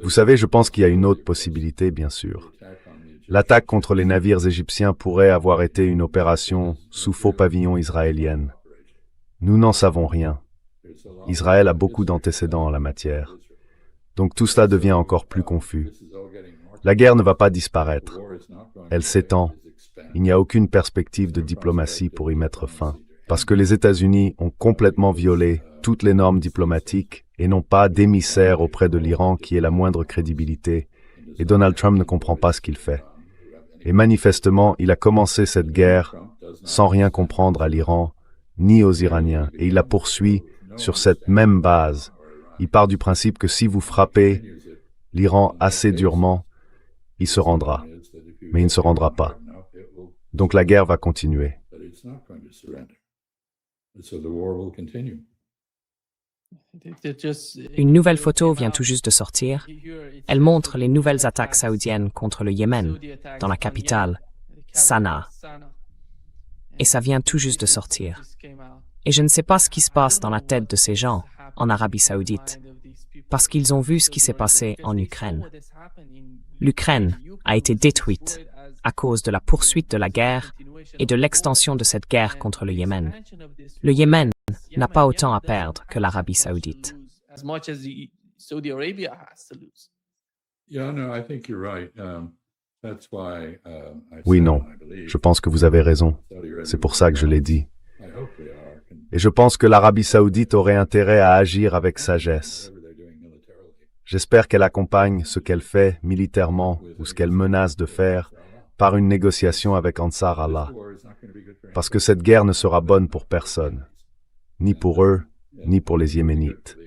Vous savez, je pense qu'il y a une autre possibilité, bien sûr. L'attaque contre les navires égyptiens pourrait avoir été une opération sous faux pavillon israélienne. Nous n'en savons rien. Israël a beaucoup d'antécédents en la matière. Donc tout cela devient encore plus confus. La guerre ne va pas disparaître. Elle s'étend. Il n'y a aucune perspective de diplomatie pour y mettre fin. Parce que les États-Unis ont complètement violé toutes les normes diplomatiques et n'ont pas d'émissaire auprès de l'Iran qui ait la moindre crédibilité, et Donald Trump ne comprend pas ce qu'il fait. Et manifestement, il a commencé cette guerre sans rien comprendre à l'Iran, ni aux Iraniens, et il la poursuit sur cette même base. Il part du principe que si vous frappez l'Iran assez durement, il se rendra. Mais il ne se rendra pas. Donc la guerre va continuer. Une nouvelle photo vient tout juste de sortir. Elle montre les nouvelles attaques saoudiennes contre le Yémen, dans la capitale, Sanaa. Et ça vient tout juste de sortir. Et je ne sais pas ce qui se passe dans la tête de ces gens, en Arabie Saoudite, parce qu'ils ont vu ce qui s'est passé en Ukraine. L'Ukraine a été détruite à cause de la poursuite de la guerre et de l'extension de cette guerre contre le Yémen. Le Yémen n'a pas autant à perdre que l'Arabie Saoudite. Oui, non. Je pense que vous avez raison. C'est pour ça que je l'ai dit. Et je pense que l'Arabie Saoudite aurait intérêt à agir avec sagesse. J'espère qu'elle accompagne ce qu'elle fait militairement ou ce qu'elle menace de faire par une négociation avec Ansar Allah. Parce que cette guerre ne sera bonne pour personne, ni pour eux, ni pour les Yéménites.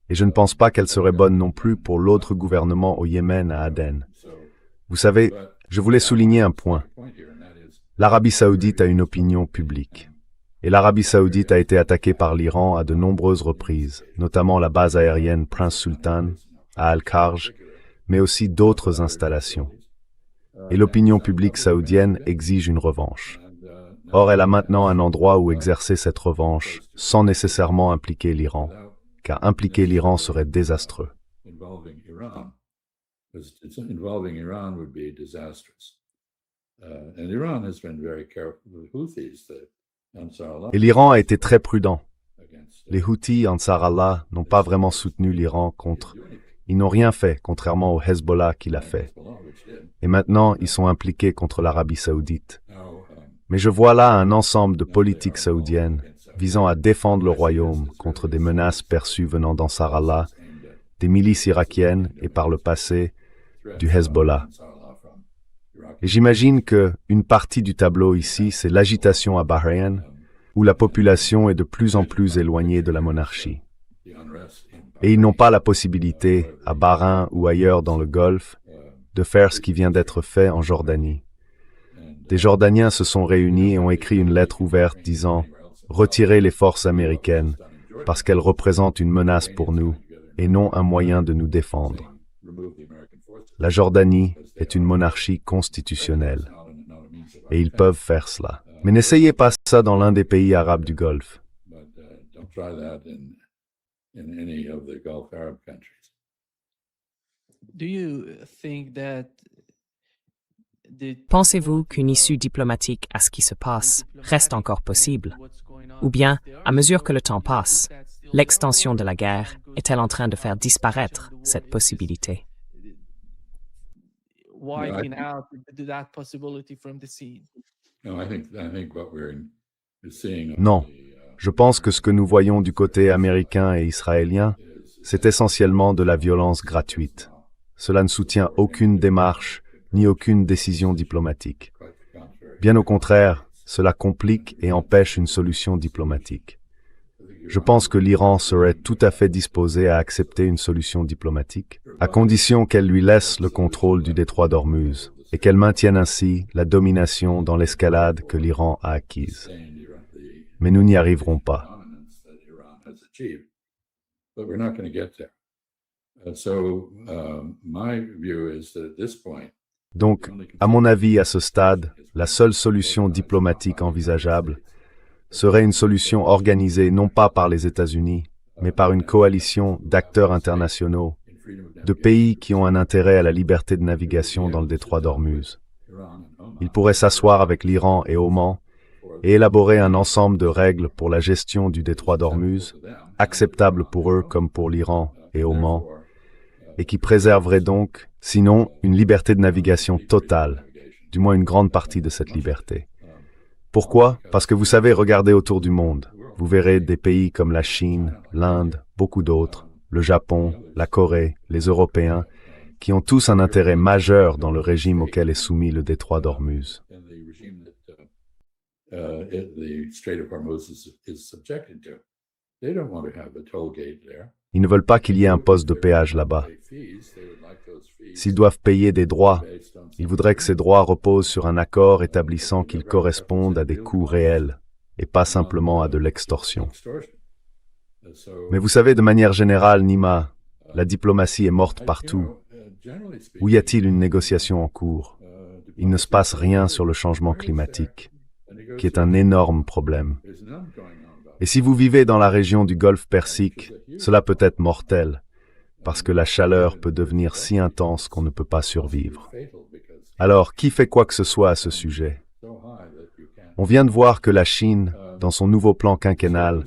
Et je ne pense pas qu'elle serait bonne non plus pour l'autre gouvernement au Yémen à Aden. Vous savez, je voulais souligner un point. L'Arabie Saoudite a une opinion publique. Et l'Arabie Saoudite a été attaquée par l'Iran à de nombreuses reprises, notamment la base aérienne Prince Sultan, à Al-Kharj, mais aussi d'autres installations. Et l'opinion publique saoudienne exige une revanche. Or, elle a maintenant un endroit où exercer cette revanche, sans nécessairement impliquer l'Iran, car impliquer l'Iran serait désastreux. Et l'Iran a été très prudent. Les Houthis, Ansar Allah, n'ont pas vraiment soutenu l'Iran contre... Ils n'ont rien fait, contrairement au Hezbollah qui l'a fait. Et maintenant, ils sont impliqués contre l'Arabie Saoudite. Mais je vois là un ensemble de politiques saoudiennes visant à défendre le royaume contre des menaces perçues venant d'Ansar Allah, des milices irakiennes et par le passé, du Hezbollah. Et j'imagine que une partie du tableau ici, c'est l'agitation à Bahreïn, où la population est de plus en plus éloignée de la monarchie. Et ils n'ont pas la possibilité, à Bahreïn ou ailleurs dans le Golfe, de faire ce qui vient d'être fait en Jordanie. Des Jordaniens se sont réunis et ont écrit une lettre ouverte disant « Retirez les forces américaines, parce qu'elles représentent une menace pour nous et non un moyen de nous défendre. » La Jordanie est une monarchie constitutionnelle, et ils peuvent faire cela. Mais n'essayez pas ça dans l'un des pays arabes du Golfe. Pensez-vous qu'une issue diplomatique à ce qui se passe reste encore possible? Ou bien, à mesure que le temps passe, l'extension de la guerre est-elle en train de faire disparaître cette possibilité? Wiping out that possibility from the scene. No, I think what we're seeing. Non. Je pense que ce que nous voyons du côté américain et israélien, c'est essentiellement de la violence gratuite. Cela ne soutient aucune démarche ni aucune décision diplomatique. Bien au contraire, cela complique et empêche une solution diplomatique. Je pense que l'Iran serait tout à fait disposé à accepter une solution diplomatique, à condition qu'elle lui laisse le contrôle du détroit d'Ormuz et qu'elle maintienne ainsi la domination dans l'escalade que l'Iran a acquise. Mais nous n'y arriverons pas. Donc, à mon avis, à ce stade, la seule solution diplomatique envisageable serait une solution organisée non pas par les États-Unis, mais par une coalition d'acteurs internationaux, de pays qui ont un intérêt à la liberté de navigation dans le détroit d'Ormuz. Ils pourraient s'asseoir avec l'Iran et Oman et élaborer un ensemble de règles pour la gestion du détroit d'Ormuz, acceptables pour eux comme pour l'Iran et Oman, et qui préserverait donc, sinon, une liberté de navigation totale, du moins une grande partie de cette liberté. Pourquoi? Parce que vous savez, regardez autour du monde. Vous verrez des pays comme la Chine, l'Inde, beaucoup d'autres, le Japon, la Corée, les Européens, qui ont tous un intérêt majeur dans le régime auquel est soumis le détroit d'Ormuz. Ils ne veulent pas qu'il y ait un poste de péage là-bas. S'ils doivent payer des droits, ils voudraient que ces droits reposent sur un accord établissant qu'ils correspondent à des coûts réels et pas simplement à de l'extorsion. Mais vous savez, de manière générale, Nima, la diplomatie est morte partout. Où y a-t-il une négociation en cours? Il ne se passe rien sur le changement climatique, qui est un énorme problème. Et si vous vivez dans la région du Golfe Persique, cela peut être mortel, parce que la chaleur peut devenir si intense qu'on ne peut pas survivre. Alors, qui fait quoi que ce soit à ce sujet? On vient de voir que la Chine, dans son nouveau plan quinquennal,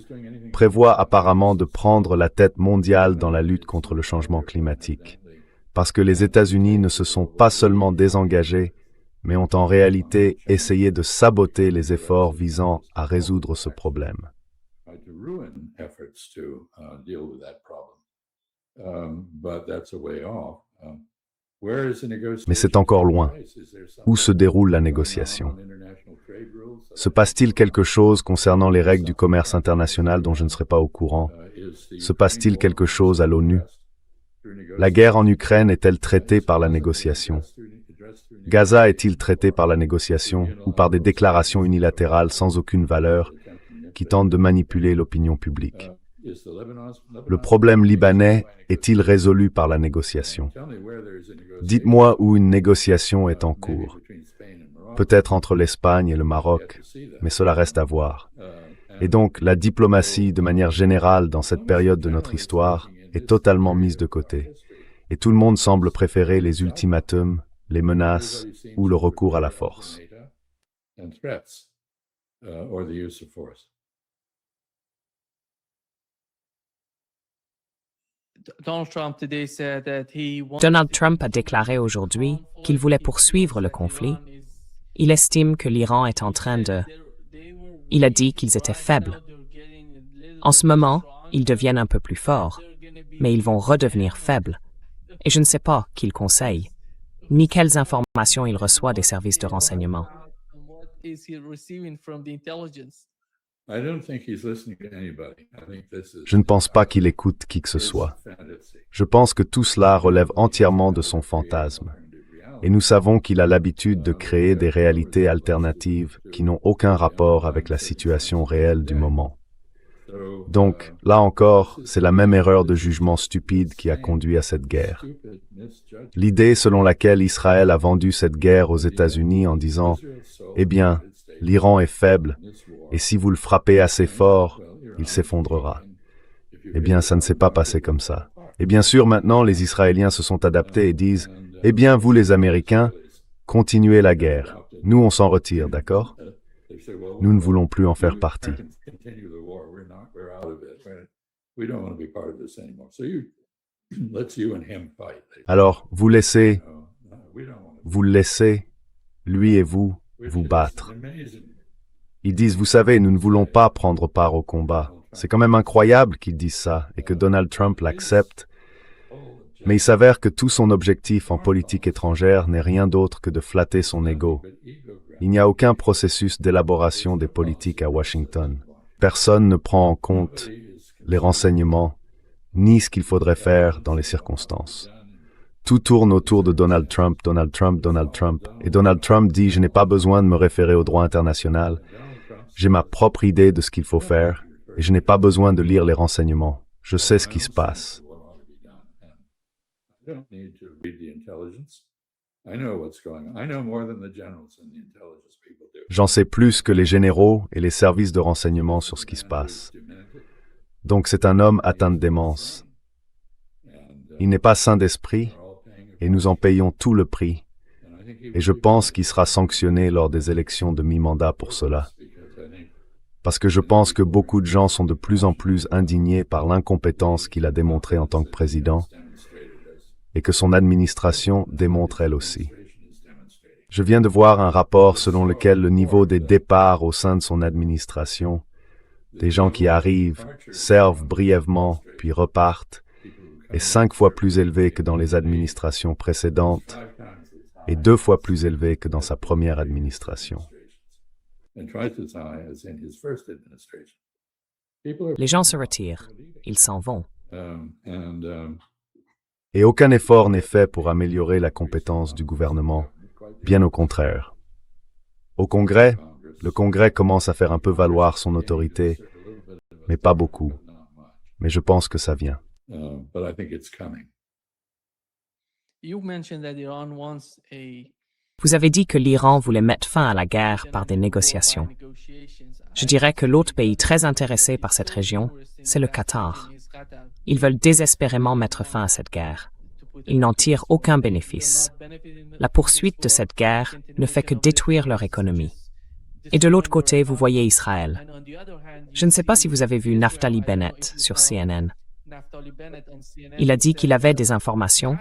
prévoit apparemment de prendre la tête mondiale dans la lutte contre le changement climatique, parce que les États-Unis ne se sont pas seulement désengagés, mais ont en réalité essayé de saboter les efforts visant à résoudre ce problème. Mais c'est encore loin. Où se déroule la négociation? Se passe-t-il quelque chose concernant les règles du commerce international dont je ne serai pas au courant? Se passe-t-il quelque chose à l'ONU? La guerre en Ukraine est-elle traitée par la négociation? Gaza est-il traité par la négociation ou par des déclarations unilatérales sans aucune valeur qui tentent de manipuler l'opinion publique? Le problème libanais est-il résolu par la négociation? Dites-moi où une négociation est en cours. Peut-être entre l'Espagne et le Maroc, mais cela reste à voir. Et donc, la diplomatie, de manière générale, dans cette période de notre histoire, est totalement mise de côté. Et tout le monde semble préférer les ultimatums, les menaces ou le recours à la force. Donald Trump a déclaré aujourd'hui qu'il voulait poursuivre le conflit. Il estime que l'Iran est en train de... Il a dit qu'ils étaient faibles. En ce moment, ils deviennent un peu plus forts, mais ils vont redevenir faibles. Et je ne sais pas qui il conseille, ni quelles informations il reçoit des services de renseignement. Je ne pense pas qu'il écoute qui que ce soit. Je pense que tout cela relève entièrement de son fantasme. Et nous savons qu'il a l'habitude de créer des réalités alternatives qui n'ont aucun rapport avec la situation réelle du moment. Donc, là encore, c'est la même erreur de jugement stupide qui a conduit à cette guerre. L'idée selon laquelle Israël a vendu cette guerre aux États-Unis en disant « Eh bien, l'Iran est faible, et si vous le frappez assez fort, il s'effondrera. » Eh bien, ça ne s'est pas passé comme ça. Et bien sûr, maintenant, les Israéliens se sont adaptés et disent « Eh bien, vous les Américains, continuez la guerre. Nous, on s'en retire, d'accord? Nous ne voulons plus en faire partie. » we don't want to be part of this anymore. So you, let's you and him fight. Alors, vous laissez, No, we don't want to. vous le laissez, lui et vous, vous battre. Ils disent, vous savez, nous ne voulons pas prendre part au combat. C'est quand même incroyable qu'ils disent ça et que Donald Trump l'accepte. Mais il s'avère que tout son objectif en politique étrangère n'est rien d'autre que de flatter son ego. Il n'y a aucun processus d'élaboration des politiques à Washington. Personne ne prend en compte les renseignements, ni ce qu'il faudrait faire dans les circonstances. Tout tourne autour de Donald Trump, Donald Trump, Donald Trump. Et Donald Trump dit, je n'ai pas besoin de me référer au droit international. J'ai ma propre idée de ce qu'il faut faire, et je n'ai pas besoin de lire les renseignements. Je sais ce qui se passe. I don't need to read the intelligence. I know what's going on. I know more than the generals and the intelligence people do. J'en sais plus que les généraux et les services de renseignement sur ce qui se passe. Donc c'est un homme atteint de démence. Il n'est pas sain d'esprit, et nous en payons tout le prix. Et je pense qu'il sera sanctionné lors des élections de mi-mandat pour cela. Parce que je pense que beaucoup de gens sont de plus en plus indignés par l'incompétence qu'il a démontrée en tant que président, et que son administration démontre elle aussi. Je viens de voir un rapport selon lequel le niveau des départs au sein de son administration, des gens qui arrivent, servent brièvement, puis repartent, est 5 fois plus élevé que dans les administrations précédentes et 2 fois plus élevé que dans sa première administration. Les gens se retirent. Ils s'en vont. Et aucun effort n'est fait pour améliorer la compétence du gouvernement, bien au contraire. Au Congrès, le Congrès commence à faire un peu valoir son autorité, mais pas beaucoup. Mais je pense que ça vient. But I think it's coming. You mentioned that Iran wants a Vous avez dit que l'Iran voulait mettre fin à la guerre par des négociations. Je dirais que l'autre pays très intéressé par cette région, c'est le Qatar. Ils veulent désespérément mettre fin à cette guerre. Ils n'en tirent aucun bénéfice. La poursuite de cette guerre ne fait que détruire leur économie. Et de l'autre côté, vous voyez Israël. Je ne sais pas si vous avez vu Naftali Bennett sur CNN. Il a dit qu'il avait des informations,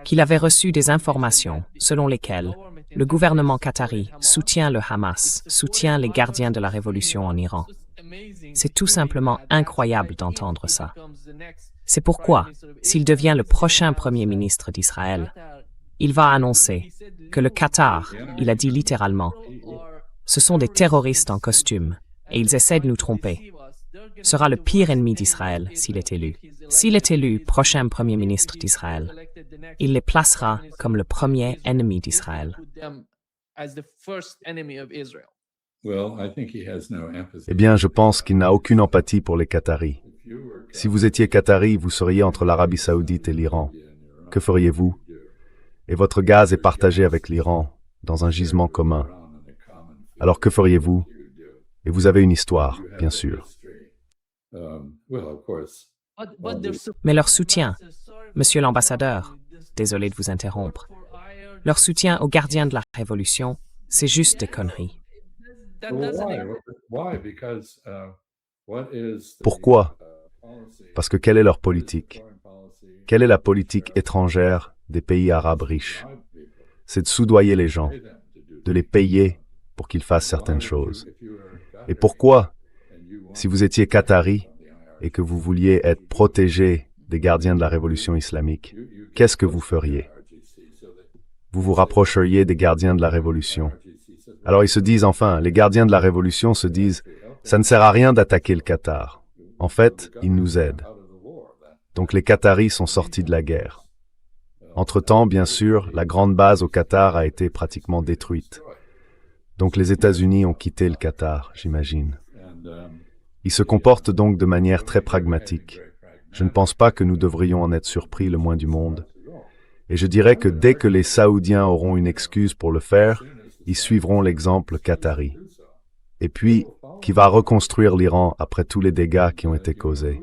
qu'il avait reçu des informations selon lesquelles le gouvernement qatari soutient le Hamas, soutient les gardiens de la révolution en Iran. C'est tout simplement incroyable d'entendre ça. C'est pourquoi, s'il devient le prochain Premier ministre d'Israël, il va annoncer que le Qatar, il a dit littéralement, ce sont des terroristes en costume et ils essaient de nous tromper, sera le pire ennemi d'Israël s'il est élu. S'il est élu prochain Premier ministre d'Israël, il les placera comme le premier ennemi d'Israël. Eh bien, je pense qu'il n'a aucune empathie pour les Qataris. Si vous étiez Qatari, vous seriez entre l'Arabie saoudite et l'Iran. Que feriez-vous? Et votre gaz est partagé avec l'Iran, dans un gisement commun. Alors que feriez-vous? Et vous avez une histoire, bien sûr. Mais leur soutien, monsieur l'ambassadeur, désolé de vous interrompre, leur soutien aux gardiens de la Révolution, c'est juste des conneries. Pourquoi? Parce que quelle est leur politique? Quelle est la politique étrangère des pays arabes riches? C'est de soudoyer les gens, de les payer pour qu'ils fassent certaines choses. Et pourquoi? Si vous étiez Qatari et que vous vouliez être protégé des gardiens de la révolution islamique, qu'est-ce que vous feriez? Vous vous rapprocheriez des gardiens de la révolution. Alors ils se disent enfin, les gardiens de la révolution se disent, ça ne sert à rien d'attaquer le Qatar. En fait, ils nous aident. Donc les Qataris sont sortis de la guerre. Entre-temps, bien sûr, la grande base au Qatar a été pratiquement détruite. Donc les États-Unis ont quitté le Qatar, j'imagine. Ils se comportent donc de manière très pragmatique. Je ne pense pas que nous devrions en être surpris le moins du monde. Et je dirais que dès que les Saoudiens auront une excuse pour le faire, ils suivront l'exemple qatari. Et puis, qui va reconstruire l'Iran après tous les dégâts qui ont été causés.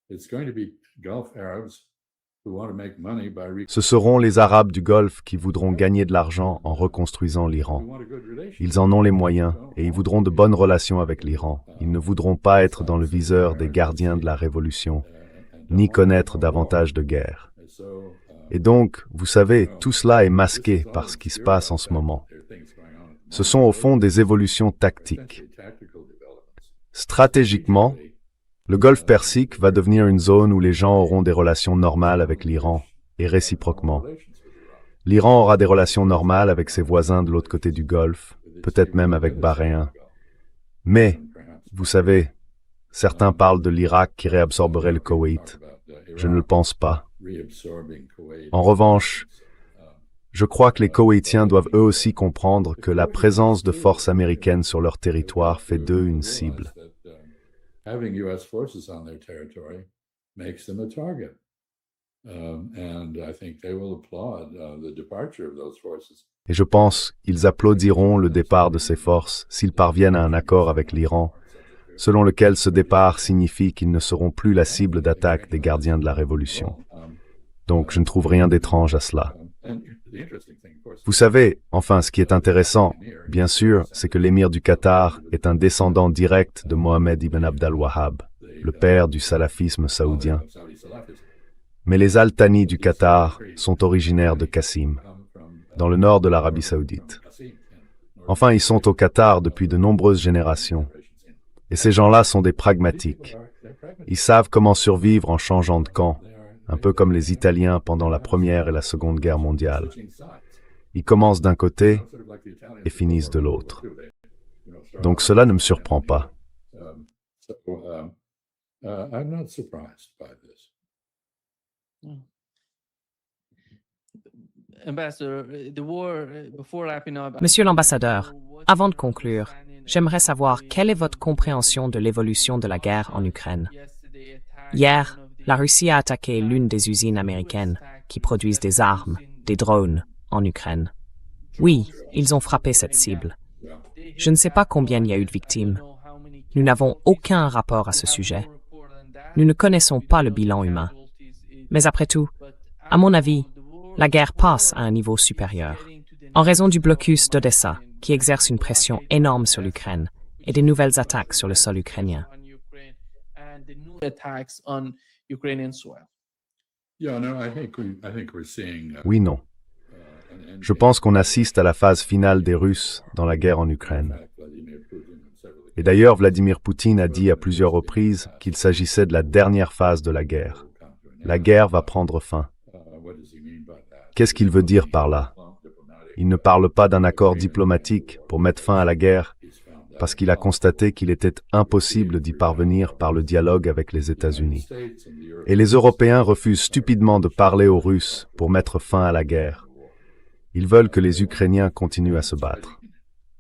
It's going to be Gulf Arabs Ce seront les Arabes du Golfe qui voudront gagner de l'argent en reconstruisant l'Iran. Ils en ont les moyens et ils voudront de bonnes relations avec l'Iran. Ils ne voudront pas être dans le viseur des gardiens de la révolution, ni connaître davantage de guerre. Et donc, vous savez, tout cela est masqué par ce qui se passe en ce moment. Ce sont au fond des évolutions tactiques. Stratégiquement, le Golfe Persique va devenir une zone où les gens auront des relations normales avec l'Iran, et réciproquement. L'Iran aura des relations normales avec ses voisins de l'autre côté du Golfe, peut-être même avec Bahreïn. Mais, vous savez, certains parlent de l'Irak qui réabsorberait le Koweït. Je ne le pense pas. En revanche, je crois que les Koweïtiens doivent eux aussi comprendre que la présence de forces américaines sur leur territoire fait d'eux une cible. Having U.S. forces on their territory makes them a target. And I think they will applaud the departure of those forces. Et je pense qu'ils applaudiront le départ de ces forces s'ils parviennent à un accord avec l'Iran, selon lequel ce départ signifie qu'ils ne seront plus la cible d'attaque des gardiens de la Révolution. Donc je ne trouve rien d'étrange à cela. Vous savez, enfin, ce qui est intéressant, bien sûr, c'est que l'émir du Qatar est un descendant direct de Mohammed ibn Abd al-Wahhab, le père du salafisme saoudien. Mais les Al-Thani du Qatar sont originaires de Qassim, dans le nord de l'Arabie saoudite. Enfin, ils sont au Qatar depuis de nombreuses générations. Et ces gens-là sont des pragmatiques. Ils savent comment survivre en changeant de camp, un peu comme les Italiens pendant la Première et la Seconde Guerre mondiale. Ils commencent d'un côté et finissent de l'autre. Donc cela ne me surprend pas. Monsieur l'ambassadeur, avant de conclure, j'aimerais savoir quelle est votre compréhension de l'évolution de la guerre en Ukraine. Hier, la Russie a attaqué l'une des usines américaines qui produisent des armes, des drones, en Ukraine. Oui, ils ont frappé cette cible. Je ne sais pas combien il y a eu de victimes. Nous n'avons aucun rapport à ce sujet. Nous ne connaissons pas le bilan humain. Mais après tout, à mon avis, la guerre passe à un niveau supérieur, en raison du blocus d'Odessa, qui exerce une pression énorme sur l'Ukraine, et des nouvelles attaques sur le sol ukrainien. Oui, non. Je pense qu'on assiste à la phase finale des Russes dans la guerre en Ukraine. Et d'ailleurs, Vladimir Poutine a dit à plusieurs reprises qu'il s'agissait de la dernière phase de la guerre. La guerre va prendre fin. Qu'est-ce qu'il veut dire par là? Il ne parle pas d'un accord diplomatique pour mettre fin à la guerre, parce qu'il a constaté qu'il était impossible d'y parvenir par le dialogue avec les États-Unis. Et les Européens refusent stupidement de parler aux Russes pour mettre fin à la guerre. Ils veulent que les Ukrainiens continuent à se battre.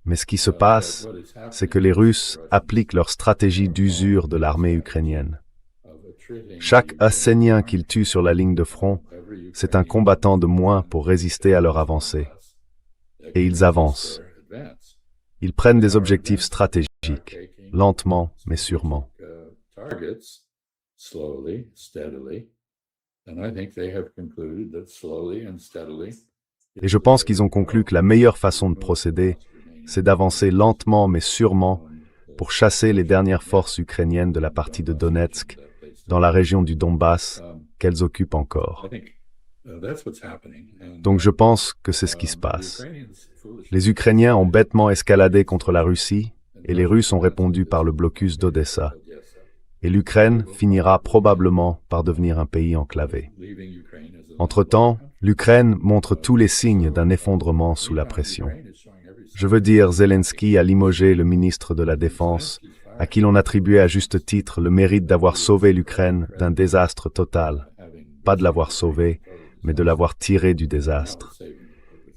Mais ce qui se passe, c'est que les Russes appliquent leur stratégie d'usure de l'armée ukrainienne. Chaque Assénien qu'ils tuent sur la ligne de front, c'est un combattant de moins pour résister à leur avancée. Et ils avancent. Ils prennent des objectifs stratégiques, lentement mais sûrement. Et je pense qu'ils ont conclu que la meilleure façon de procéder, c'est d'avancer lentement mais sûrement pour chasser les dernières forces ukrainiennes de la partie de Donetsk, dans la région du Donbass, qu'elles occupent encore. Donc je pense que c'est ce qui se passe. Les Ukrainiens ont bêtement escaladé contre la Russie, et les Russes ont répondu par le blocus d'Odessa. Et l'Ukraine finira probablement par devenir un pays enclavé. Entre-temps, l'Ukraine montre tous les signes d'un effondrement sous la pression. Je veux dire, Zelensky a limogé le ministre de la Défense, à qui l'on attribuait à juste titre le mérite d'avoir sauvé l'Ukraine d'un désastre total. Pas de l'avoir sauvé, mais de l'avoir tiré du désastre.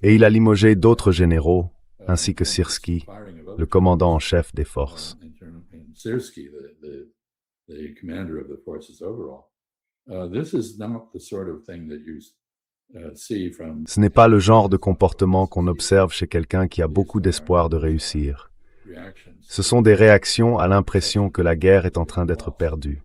Et il a limogé d'autres généraux, ainsi que Syrski, le commandant en chef des forces. Ce n'est pas le genre de comportement qu'on observe chez quelqu'un qui a beaucoup d'espoir de réussir. Ce sont des réactions à l'impression que la guerre est en train d'être perdue.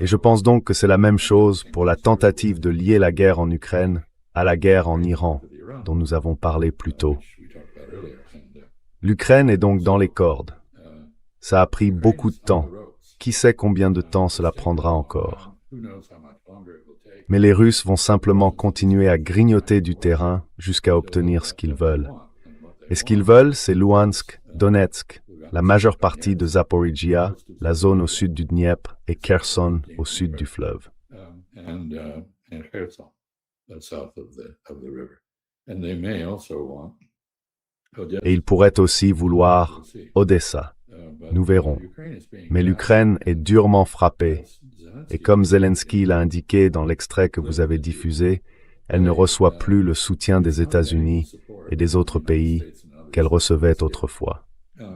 Et je pense donc que c'est la même chose pour la tentative de lier la guerre en Ukraine à la guerre en Iran, dont nous avons parlé plus tôt. L'Ukraine est donc dans les cordes. Ça a pris beaucoup de temps. Qui sait combien de temps cela prendra encore? Mais les Russes vont simplement continuer à grignoter du terrain jusqu'à obtenir ce qu'ils veulent. Et ce qu'ils veulent, c'est Luhansk, Donetsk, la majeure partie de Zaporizhia, la zone au sud du Dniepr, et Kherson au sud du fleuve. Et ils pourraient aussi vouloir Odessa. Nous verrons. Mais l'Ukraine est durement frappée, et comme Zelensky l'a indiqué dans l'extrait que vous avez diffusé, elle ne reçoit plus le soutien des États-Unis et des autres pays qu'elle recevait autrefois.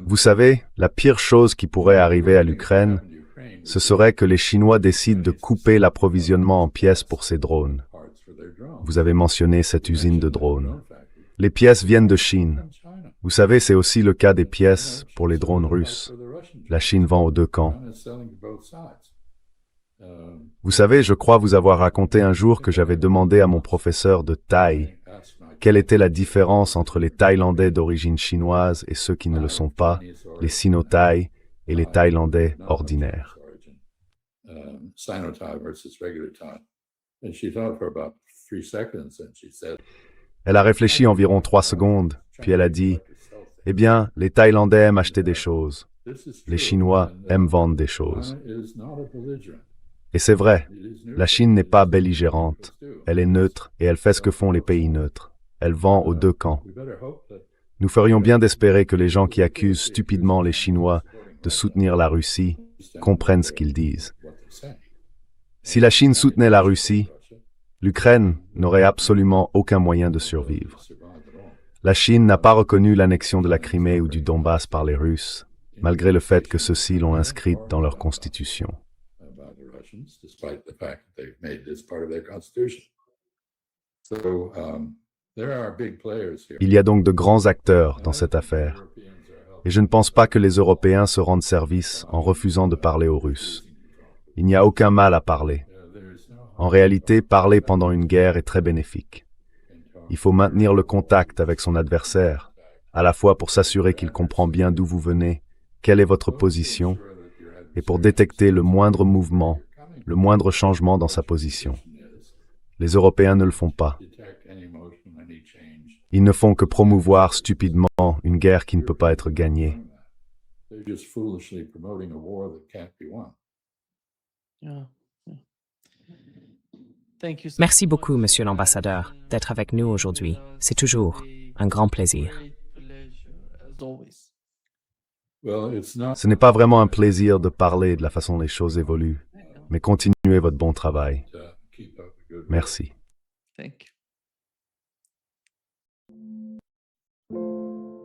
Vous savez, la pire chose qui pourrait arriver à l'Ukraine, ce serait que les Chinois décident de couper l'approvisionnement en pièces pour ces drones. Vous avez mentionné cette usine de drones. Les pièces viennent de Chine. Vous savez, c'est aussi le cas des pièces pour les drones russes. La Chine vend aux deux camps. Vous savez, je crois vous avoir raconté un jour que j'avais demandé à mon professeur de thaï quelle était la différence entre les Thaïlandais d'origine chinoise et ceux qui ne le sont pas, les Sino-Thaï et les Thaïlandais ordinaires. Elle a réfléchi environ 3 secondes, puis elle a dit « Eh bien, les Thaïlandais aiment acheter des choses. Les Chinois aiment vendre des choses. » Et c'est vrai, la Chine n'est pas belligérante. Elle est neutre et elle fait ce que font les pays neutres. Elle vend aux deux camps. Nous ferions bien d'espérer que les gens qui accusent stupidement les Chinois de soutenir la Russie comprennent ce qu'ils disent. Si la Chine soutenait la Russie, l'Ukraine n'aurait absolument aucun moyen de survivre. La Chine n'a pas reconnu l'annexion de la Crimée ou du Donbass par les Russes, malgré le fait que ceux-ci l'ont inscrite dans leur constitution. Il y a donc de grands acteurs dans cette affaire, et je ne pense pas que les Européens se rendent service en refusant de parler aux Russes. Il n'y a aucun mal à parler. En réalité, parler pendant une guerre est très bénéfique. Il faut maintenir le contact avec son adversaire, à la fois pour s'assurer qu'il comprend bien d'où vous venez, quelle est votre position, et pour détecter le moindre mouvement, le moindre changement dans sa position. Les Européens ne le font pas. Ils ne font que promouvoir stupidement une guerre qui ne peut pas être gagnée. Merci beaucoup, Monsieur l'ambassadeur, d'être avec nous aujourd'hui. C'est toujours un grand plaisir. Ce n'est pas vraiment un plaisir de parler de la façon dont les choses évoluent, mais continuez votre bon travail. Merci. Thank you.